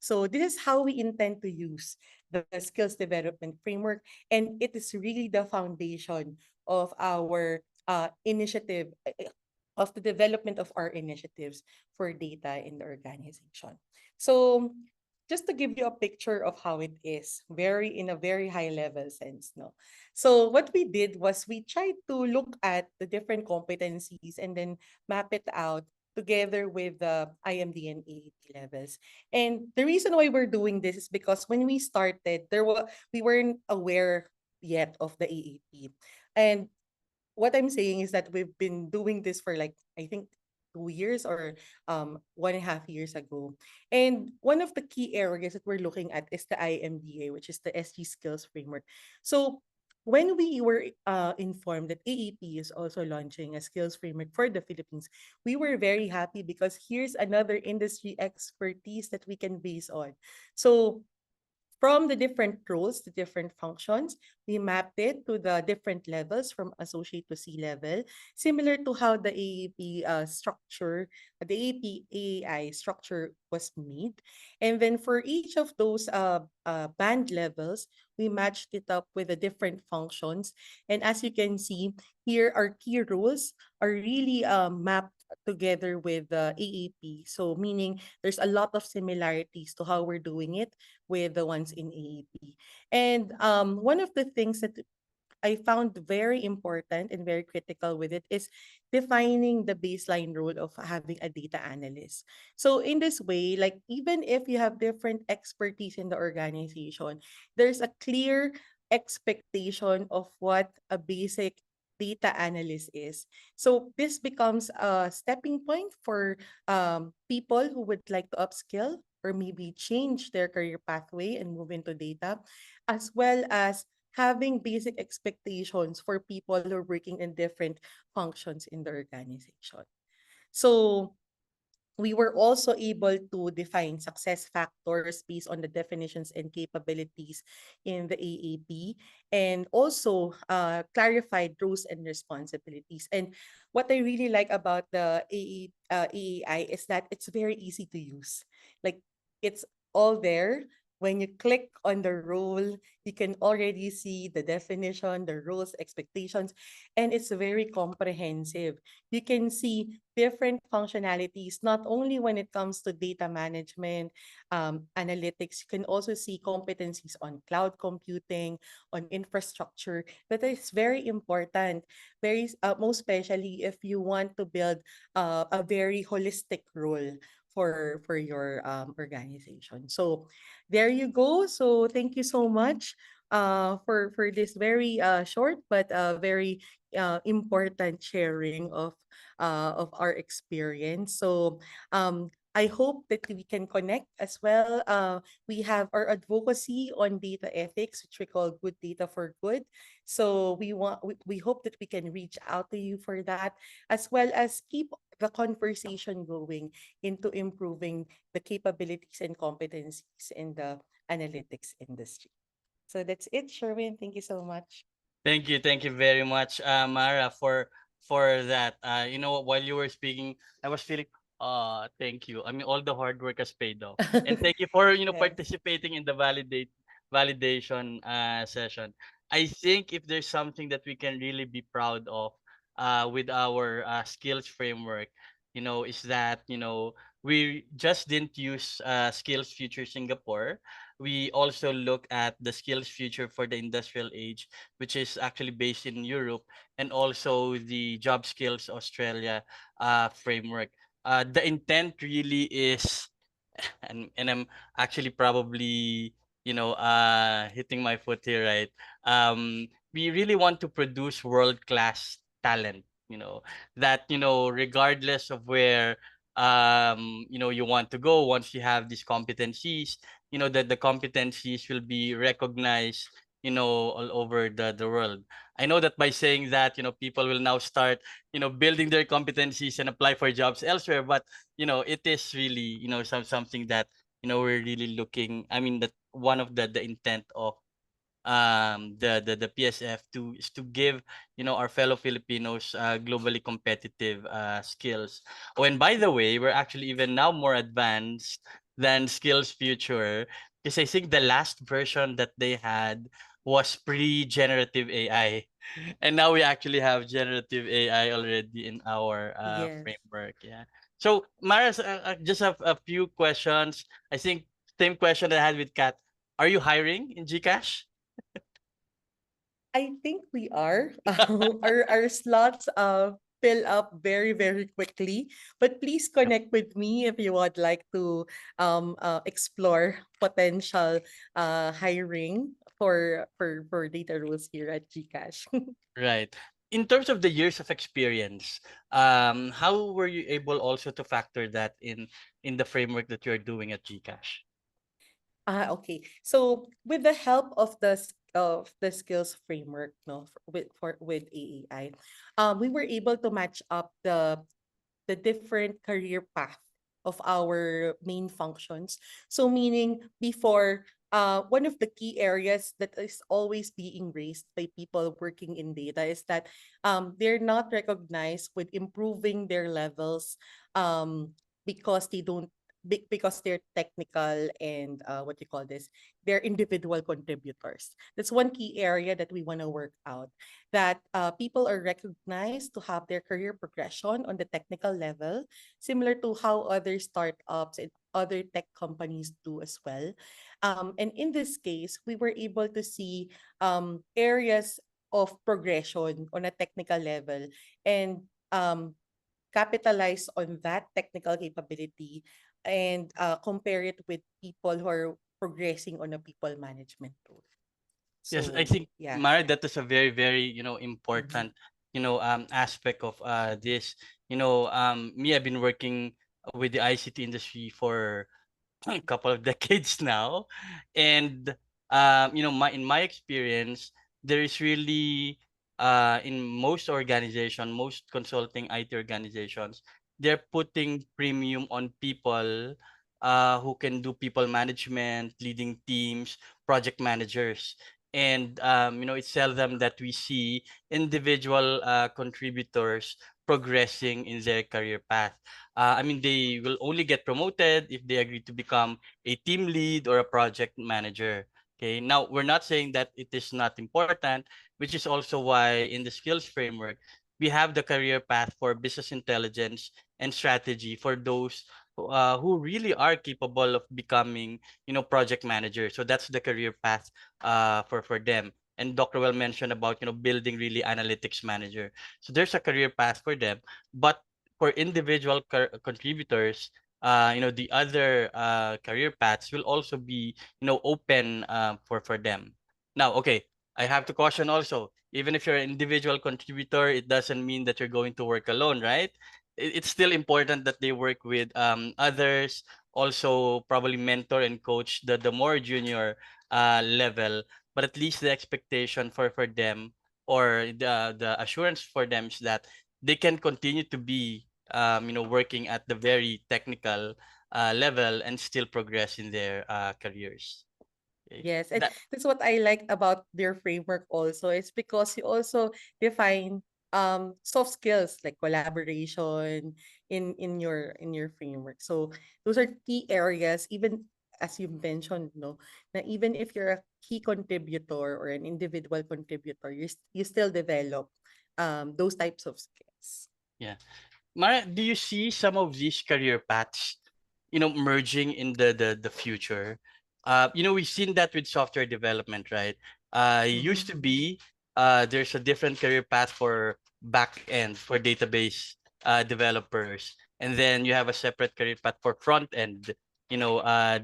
So this is how we intend to use the skills development framework, and it is really the foundation of our initiative, of the development of our initiatives for data in the organization. So just to give you a picture of how it is, in a very high level sense, no. So what we did was we tried to look at the different competencies and then map it out together with the IMD and AAP levels. And the reason why we're doing this is because when we started, we weren't aware yet of the AAP. And what I'm saying is that we've been doing this for like, I think 2 years or 1.5 years ago. And one of the key areas that we're looking at is the IMDA, which is the SG Skills Framework. So when we were informed that AEP is also launching a skills framework for the Philippines, we were very happy because here's another industry expertise that we can base on. So from the different roles, the different functions, we mapped it to the different levels from associate to C-level, similar to how the AAP structure, the AAP AAI structure was made. And then for each of those band levels, we matched it up with the different functions. And as you can see, here our key roles are really mapped together with the AAP. So meaning there's a lot of similarities to how we're doing it with the ones in AAP. And one of the things that I found very important and very critical with it is defining the baseline role of having a data analyst. So in this way, like even if you have different expertise in the organization, there's a clear expectation of what a basic data analyst is. So this becomes a stepping point for people who would like to upskill or maybe change their career pathway and move into data, as well as having basic expectations for people who are working in different functions in the organization. So we were also able to define success factors based on the definitions and capabilities in the AAP, and also clarified roles and responsibilities. And what I really like about the AAI is that it's very easy to use. Like, it's all there. When you click on the role, you can already see the definition, the roles, expectations, and it's very comprehensive. You can see different functionalities, not only when it comes to data management, analytics. You can also see competencies on cloud computing, on infrastructure. That is very important, most especially if you want to build a very holistic role for your organization. So there you go. So thank you so much for this very short but very important sharing of our experience. So I hope that we can connect as well. We have our advocacy on data ethics, which we call Good Data for Good. So we hope that we can reach out to you for that, as well as keep the conversation going into improving the capabilities and competencies in the analytics industry. So that's it, Sherwin. Thank you so much. Thank you very much, Mara, for that. You know, while you were speaking, I was feeling, thank you. I mean, all the hard work has paid off, and thank you for Yes. participating in the validation session. I think if there's something that we can really be proud of, with our skills framework, is that we just didn't use Skills Future Singapore. We also look at the Skills Future for the Industrial Age, which is actually based in Europe, and also the Job Skills Australia framework. The intent really is, and I'm actually probably hitting my foot here, right? We really want to produce world class talent. That regardless of where you want to go, once you have these competencies, that the competencies will be recognized all over the world. I know that by saying that, people will now start building their competencies and apply for jobs elsewhere, but it is really something that we're really looking. I mean, that one of the intent of the PSF to is to give our fellow Filipinos globally competitive skills. Oh, and by the way, we're actually even now more advanced than Skills Future, because I think the last version that they had was pre-generative AI. And now we actually have generative AI already in our Yes. framework. Yeah. So Maras, just have a few questions. I think same question that I had with Kat. Are you hiring in GCash? I think we are. Our slots fill up very, very quickly. But please connect with me if you would like to explore potential hiring for data roles here at GCash. Right. In terms of the years of experience, how were you able also to factor that in the framework that you're doing at GCash? Okay. So with the help of the skills framework, no, with AAI, we were able to match up the different career path of our main functions. So meaning before, one of the key areas that is always being raised by people working in data is that they're not recognized with improving their levels because they don't because they're technical and what you call this, they're individual contributors. That's one key area that we want to work out, that people are recognized to have their career progression on the technical level, similar to how other startups and other tech companies do as well. And in this case, we were able to see areas of progression on a technical level, and capitalize on that technical capability, and compare it with people who are progressing on a people management role. Yes, I So think, yeah. Mara, that is a very, very, Mhm. important, aspect of this. Me, I've been working with the ICT industry for a couple of decades now, and in my experience, there is really in most organization, most consulting IT organizations, they're putting premium on people who can do people management, leading teams, project managers. And it's seldom that we see individual contributors progressing in their career path. I mean, they will only get promoted if they agree to become a team lead or a project manager. Okay, now we're not saying that it is not important, which is also why in the skills framework, we have the career path for business intelligence and strategy for those who really are capable of becoming, project manager. So that's the career path for them. And Dr. Well mentioned about, building really analytics manager. So there's a career path for them, but for individual contributors, the other career paths will also be, open for them. Now, okay, I have to caution also, even if you're an individual contributor, it doesn't mean that you're going to work alone, right? It's still important that they work with others, also probably mentor and coach the more junior level, but at least the expectation for them, or the assurance for them, is that they can continue to be working at the very technical level and still progress in their careers. Okay. Yes, and That that's what I like about their framework also. It's because you also define soft skills like collaboration in your framework. So those are key areas, even as you mentioned, no, na even if you're a key contributor or an individual contributor, you still develop those types of skills. yeah. Mara, do you see some of these career paths, merging in the future? We've seen that with software development, right? Used Mhm. to be there's a different career path for back end, for database developers, and then you have a separate career path for front end,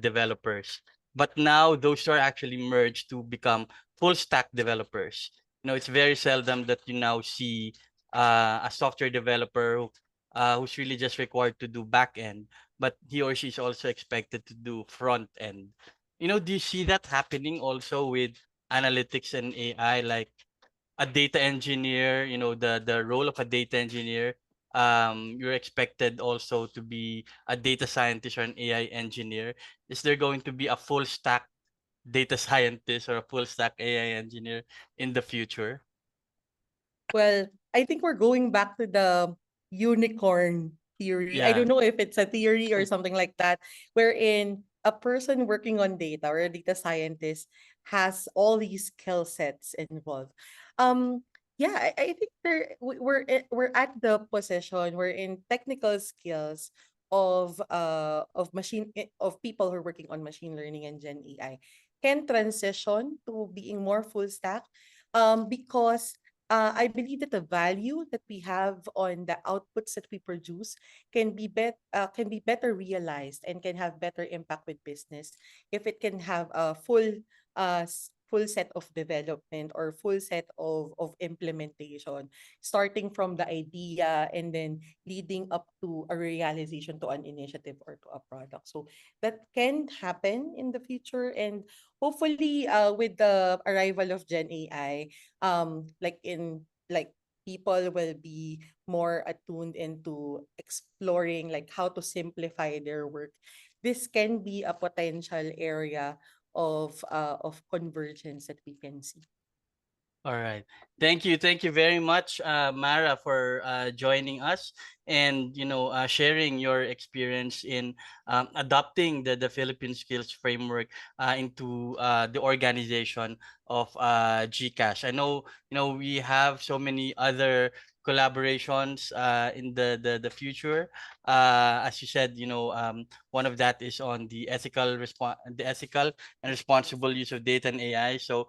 developers. But now those are actually merged to become full stack developers. It's very seldom that you now see a software developer who's really just required to do back end, but he or she is also expected to do front end. Do you see that happening also with analytics and AI, like a data engineer, the role of a data engineer, you're expected also to be a data scientist or an AI engineer. Is there going to be a full stack data scientist or a full stack AI engineer in the future? Well, I think we're going back to the unicorn theory. I Yeah. don't know if it's a theory or something like that, wherein a person working on data or a data scientist has all these skill sets involved. Um, yeah, I think we're at the position we're in technical skills of people who are working on machine learning and Gen AI can transition to being more full stack because I believe that the value that we have on the outputs that we produce can be better realized and can have better impact with business if it can have a full set of development or full set of implementation, starting from the idea and then leading up to a realization to an initiative or to a product. So that can happen in the future, and hopefully with the arrival of Gen AI, like people will be more attuned into exploring like how to simplify their work. This can be a potential area of convergence that we can see. All right. Thank you. Thank you very much, Mara, for joining us and, sharing your experience in adopting the Philippine Skills Framework into the organization of GCash. I know, we have so many other collaborations in the future. As you said, one of that is on the ethical and responsible use of data and AI. So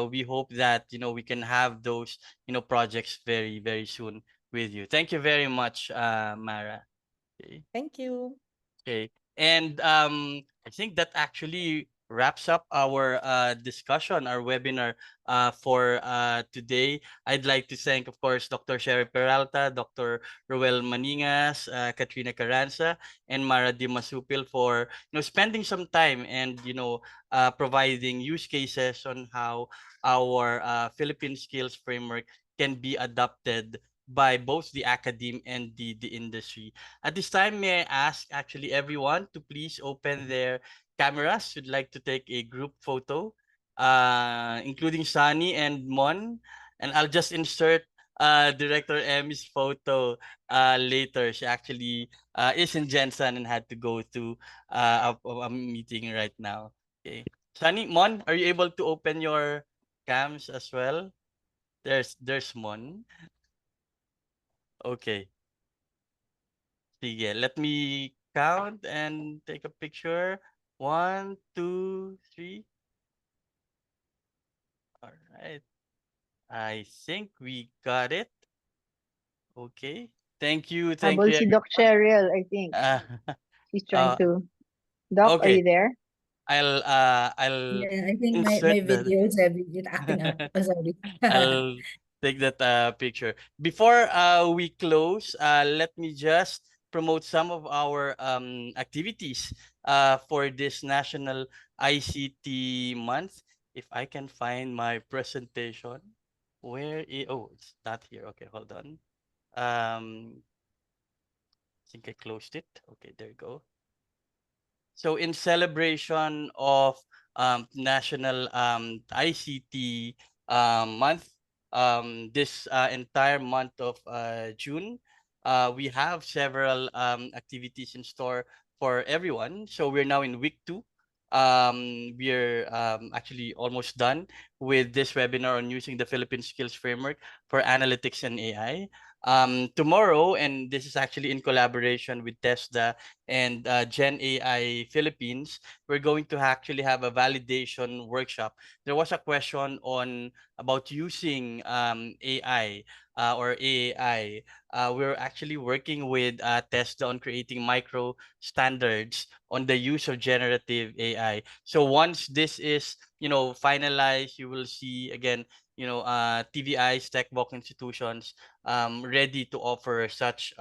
we hope that we can have those projects very very soon with you. Thank you very much, Mara. Okay. Thank you. Okay. And I think that actually wraps up our discussion, our webinar for today. I'd like to thank, of course, Dr. Sherry Peralta, Dr. Roel Maningas, Katrina Carranza, and Mara Di Masupil for spending some time and providing use cases on how our Philippine Skills Framework can be adopted by both the academe and the industry. At this time, may I ask actually everyone to please open their cameras. Would like to take a group photo, including Sunny and Mon, and I'll just insert Director Emmy's photo later. She actually is in Jensen and had to go to a meeting right now. Okay, Sunny, Mon, are you able to open your cams as well? There's Mon. Okay. Sige, let me count and take a picture. 1, 2, 3. All right. I think we got it. Okay. Thank you. Thank Habol you, si Doc everyone. Cheryl, I think. She's trying Uh, to. Doc, are okay. you there? I'll Yeah, I think insert my that. videos have been acting up. Oh, sorry. I'll take that picture. Before we close, let me just promote some of our activities for this National ICT Month. If I can find my presentation, oh, it's not here. Okay, hold on. I think I closed it. Okay, there you go. So in celebration of National ICT month, this entire month of June, we have several activities in store for everyone. So we're now in week 2. We're actually almost done with this webinar on using the Philippine Skills Framework for analytics and AI. Tomorrow, and this is actually in collaboration with TESDA and Gen AI Philippines, we're going to actually have a validation workshop. There was a question on about using AI or AAI. We're actually working with TESDA on creating micro standards on the use of generative AI. So once this is, finalized, you will see again, TVIs, tech bulk institutions ready to offer such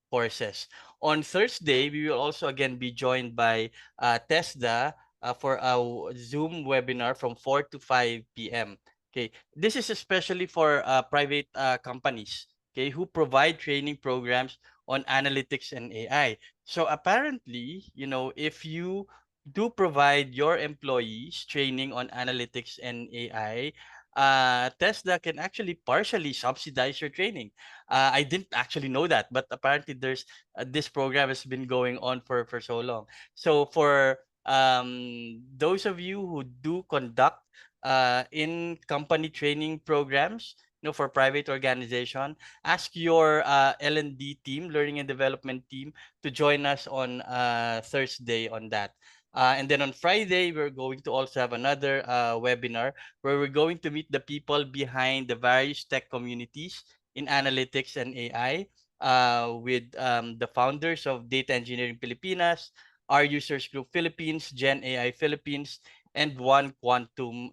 courses. On Thursday, we will also again be joined by TESDA for a Zoom webinar from 4 to 5 p.m. Okay, this is especially for private companies, okay, who provide training programs on analytics and AI. So apparently, if you do provide your employees training on analytics and AI, TESDA can actually partially subsidize your training. I didn't actually know that, but apparently there's this program has been going on for so long. So for those of you who do conduct in company training programs, for private organization, ask your L&D team, learning and development team, to join us on Thursday on that. And then on Friday, we're going to also have another webinar where we're going to meet the people behind the various tech communities in analytics and AI with the founders of Data Engineering Pilipinas, our users group Philippines, Gen AI Philippines, and One Quantum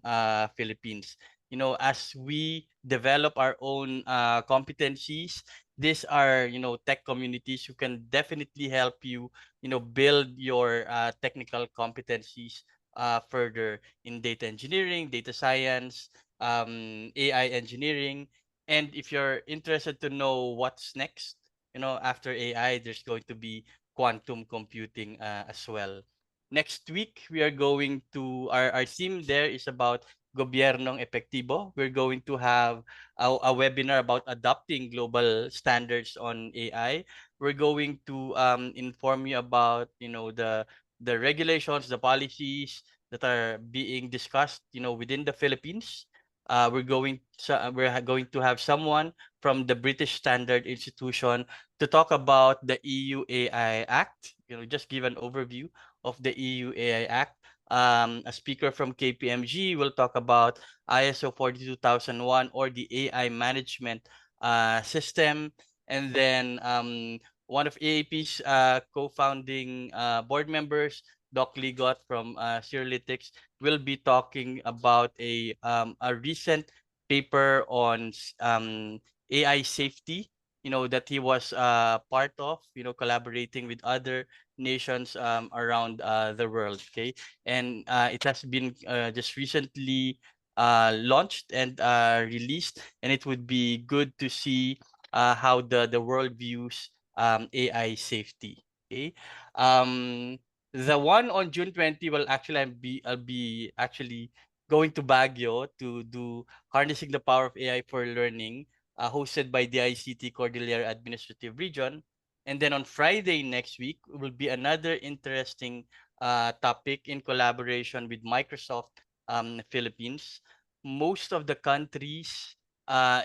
Philippines. As we develop our own competencies, these are, tech communities who can definitely help you, build your technical competencies further in data engineering, data science, AI engineering. And if you're interested to know what's next, after AI, there's going to be quantum computing as well. Next week, we are going to, our theme there is about Gobyernong Epektibo. We're going to have a webinar about adopting global standards on AI. We're going to inform you about, the regulations, the policies that are being discussed, within the Philippines. We're going to have someone from the British Standard Institution to talk about the EU AI Act. Just give an overview of the EU AI Act. A speaker from KPMG will talk about ISO 42001 or the AI management system. And then one of AAP's co-founding board members, Doc Ligot from Seralytics, will be talking about a recent paper on AI safety, that he was part of, collaborating with other nations around the world. Okay, and it has been just recently launched and released, and it would be good to see how the world views AI safety. Okay, the one on June 20, well, actually, I'll be actually going to Baguio to do harnessing the power of AI for learning, hosted by the ICT Cordillera Administrative Region. And then on Friday next week will be another interesting topic in collaboration with Microsoft Philippines. Most of the countries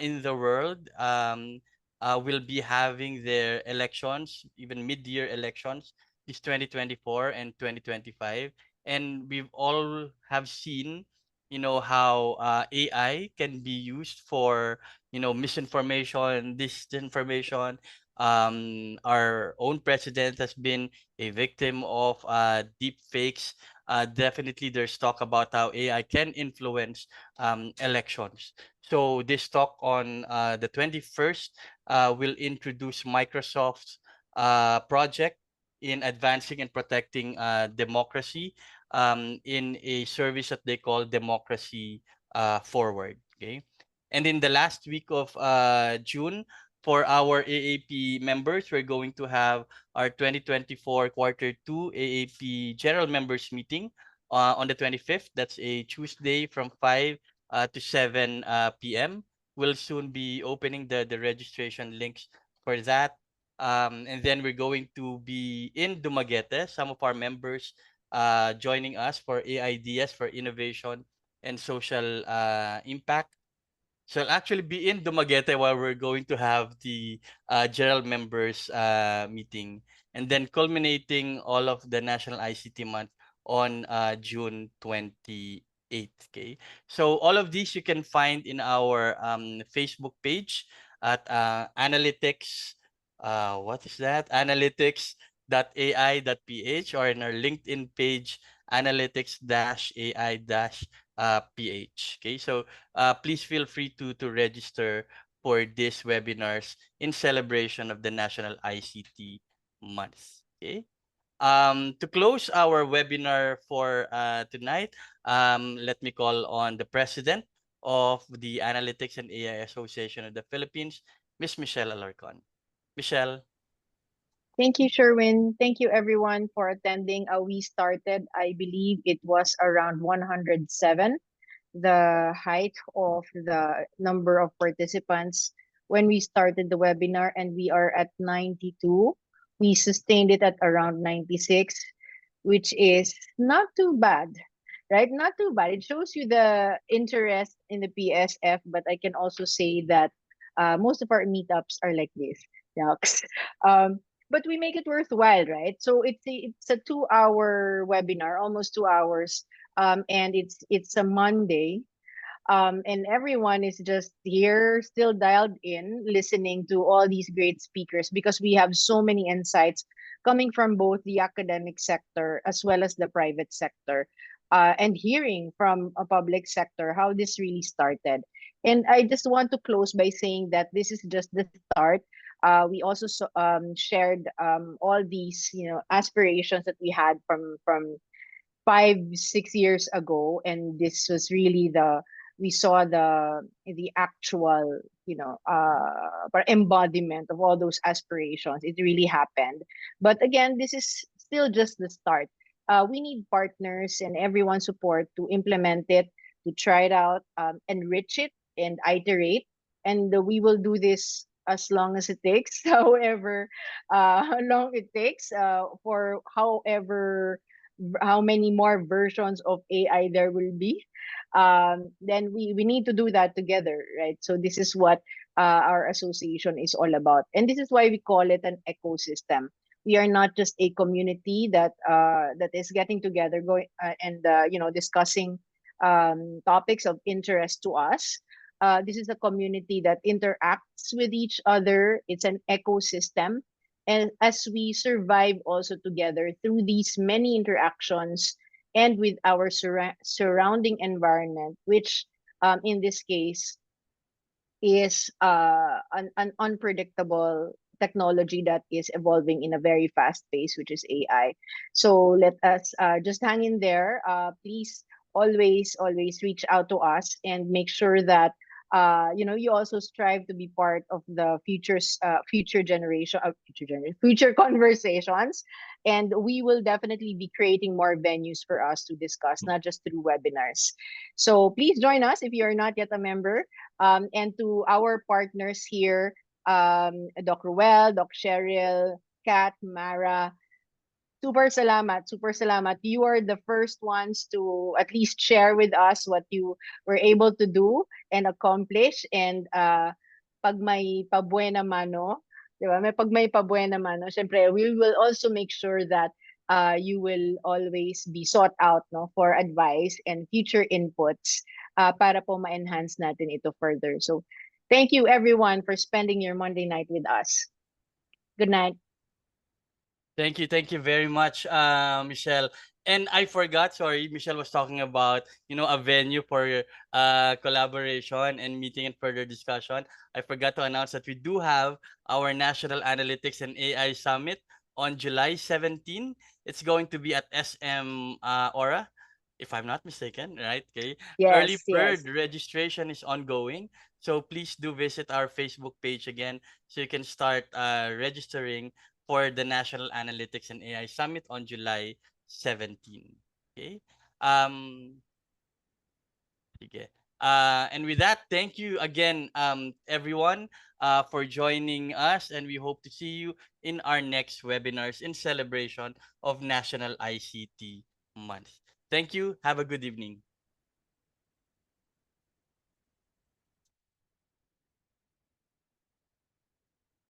in the world will be having their elections, even mid-year elections, this 2024 and 2025. And we've all have seen, how AI can be used for, misinformation, disinformation. Our own president has been a victim of deep fakes. Definitely, there's talk about how AI can influence elections. So this talk on the 21st will introduce Microsoft's project in advancing and protecting democracy in a service that they call Democracy Forward. Okay. And in the last week of June, for our AAP members, we're going to have our 2024 quarter two AAP general members meeting on the 25th. That's a Tuesday from 5 to 7 p.m. We'll soon be opening the registration links for that. And then we're going to be in Dumaguete, some of our members joining us for AIDs for innovation and social impact. So I'll actually be in Dumaguete while we're going to have the general members meeting, and then culminating all of the National ICT Month on June 28th. Okay, so all of these you can find in our Facebook page at analytics. What is that? Analytics.ai.ph, or in our LinkedIn page, analytics-ai-ph. Okay, so please feel free to register for these webinars in celebration of the National ICT Month. Okay. To close our webinar for tonight, let me call on the president of the Analytics and AI Association of the Philippines, Ms. Michelle Alarcon. Michelle. Thank you, Sherwin. Thank you, everyone, for attending. We started, I believe it was around 107, the height of the number of participants when we started the webinar, and we are at 92. We sustained it at around 96, which is not too bad, right? Not too bad. It shows you the interest in the PSF, but I can also say that most of our meetups are like this. Yucks. But we make it worthwhile, right? So it's a 2-hour webinar, almost 2 hours, and it's a Monday, and everyone is just here, still dialed in, listening to all these great speakers, because we have so many insights coming from both the academic sector as well as the private sector, and hearing from a public sector how this really started. And I just want to close by saying that this is just the start. We also shared all these, aspirations that we had from 5-6 years ago, and this was really we saw the actual, embodiment of all those aspirations. It really happened. But again, this is still just the start. We need partners and everyone's support to implement it, to try it out, enrich it, and iterate. And we will do this as long as it takes, however long it takes, for how many more versions of AI there will be. Then we need to do that together, right? So this is what our association is all about, and this is why we call it an ecosystem. We are not just a community that is getting together, going and discussing topics of interest to us. This is a community that interacts with each other. It's an ecosystem, and as we survive also together through these many interactions and with our surrounding environment, which in this case is an unpredictable technology that is evolving in a very fast pace, which is AI. So let us just hang in there. Please always reach out to us and make sure that you also strive to be part of the future conversations, and we will definitely be creating more venues for us to discuss, not just through webinars. So please join us if you are not yet a member. And to our partners here, Doc Ruel, Doc Cheryl, Kat, Mara, super salamat, super salamat. You are the first ones to at least share with us what you were able to do and accomplish. And pag may pabuena mano, di ba? Pag may pabuena mano, syempre, we will also make sure that you will always be sought out, no, for advice and future inputs para po ma-enhance natin ito further. So thank you everyone for spending your Monday night with us. Good night. Thank you very much, Michelle. And I forgot, sorry, Michelle was talking about, a venue for collaboration and meeting and further discussion. I forgot to announce that we do have our National Analytics and AI Summit on July 17. It's going to be at SM Aura, if I'm not mistaken, right? Okay. Early Yes, yes. bird registration is ongoing. So please do visit our Facebook page again so you can start registering for the National Analytics and AI Summit on July 17. Okay. Sige. And with that, thank you again, everyone, for joining us. And we hope to see you in our next webinars in celebration of National ICT Month. Thank you. Have a good evening.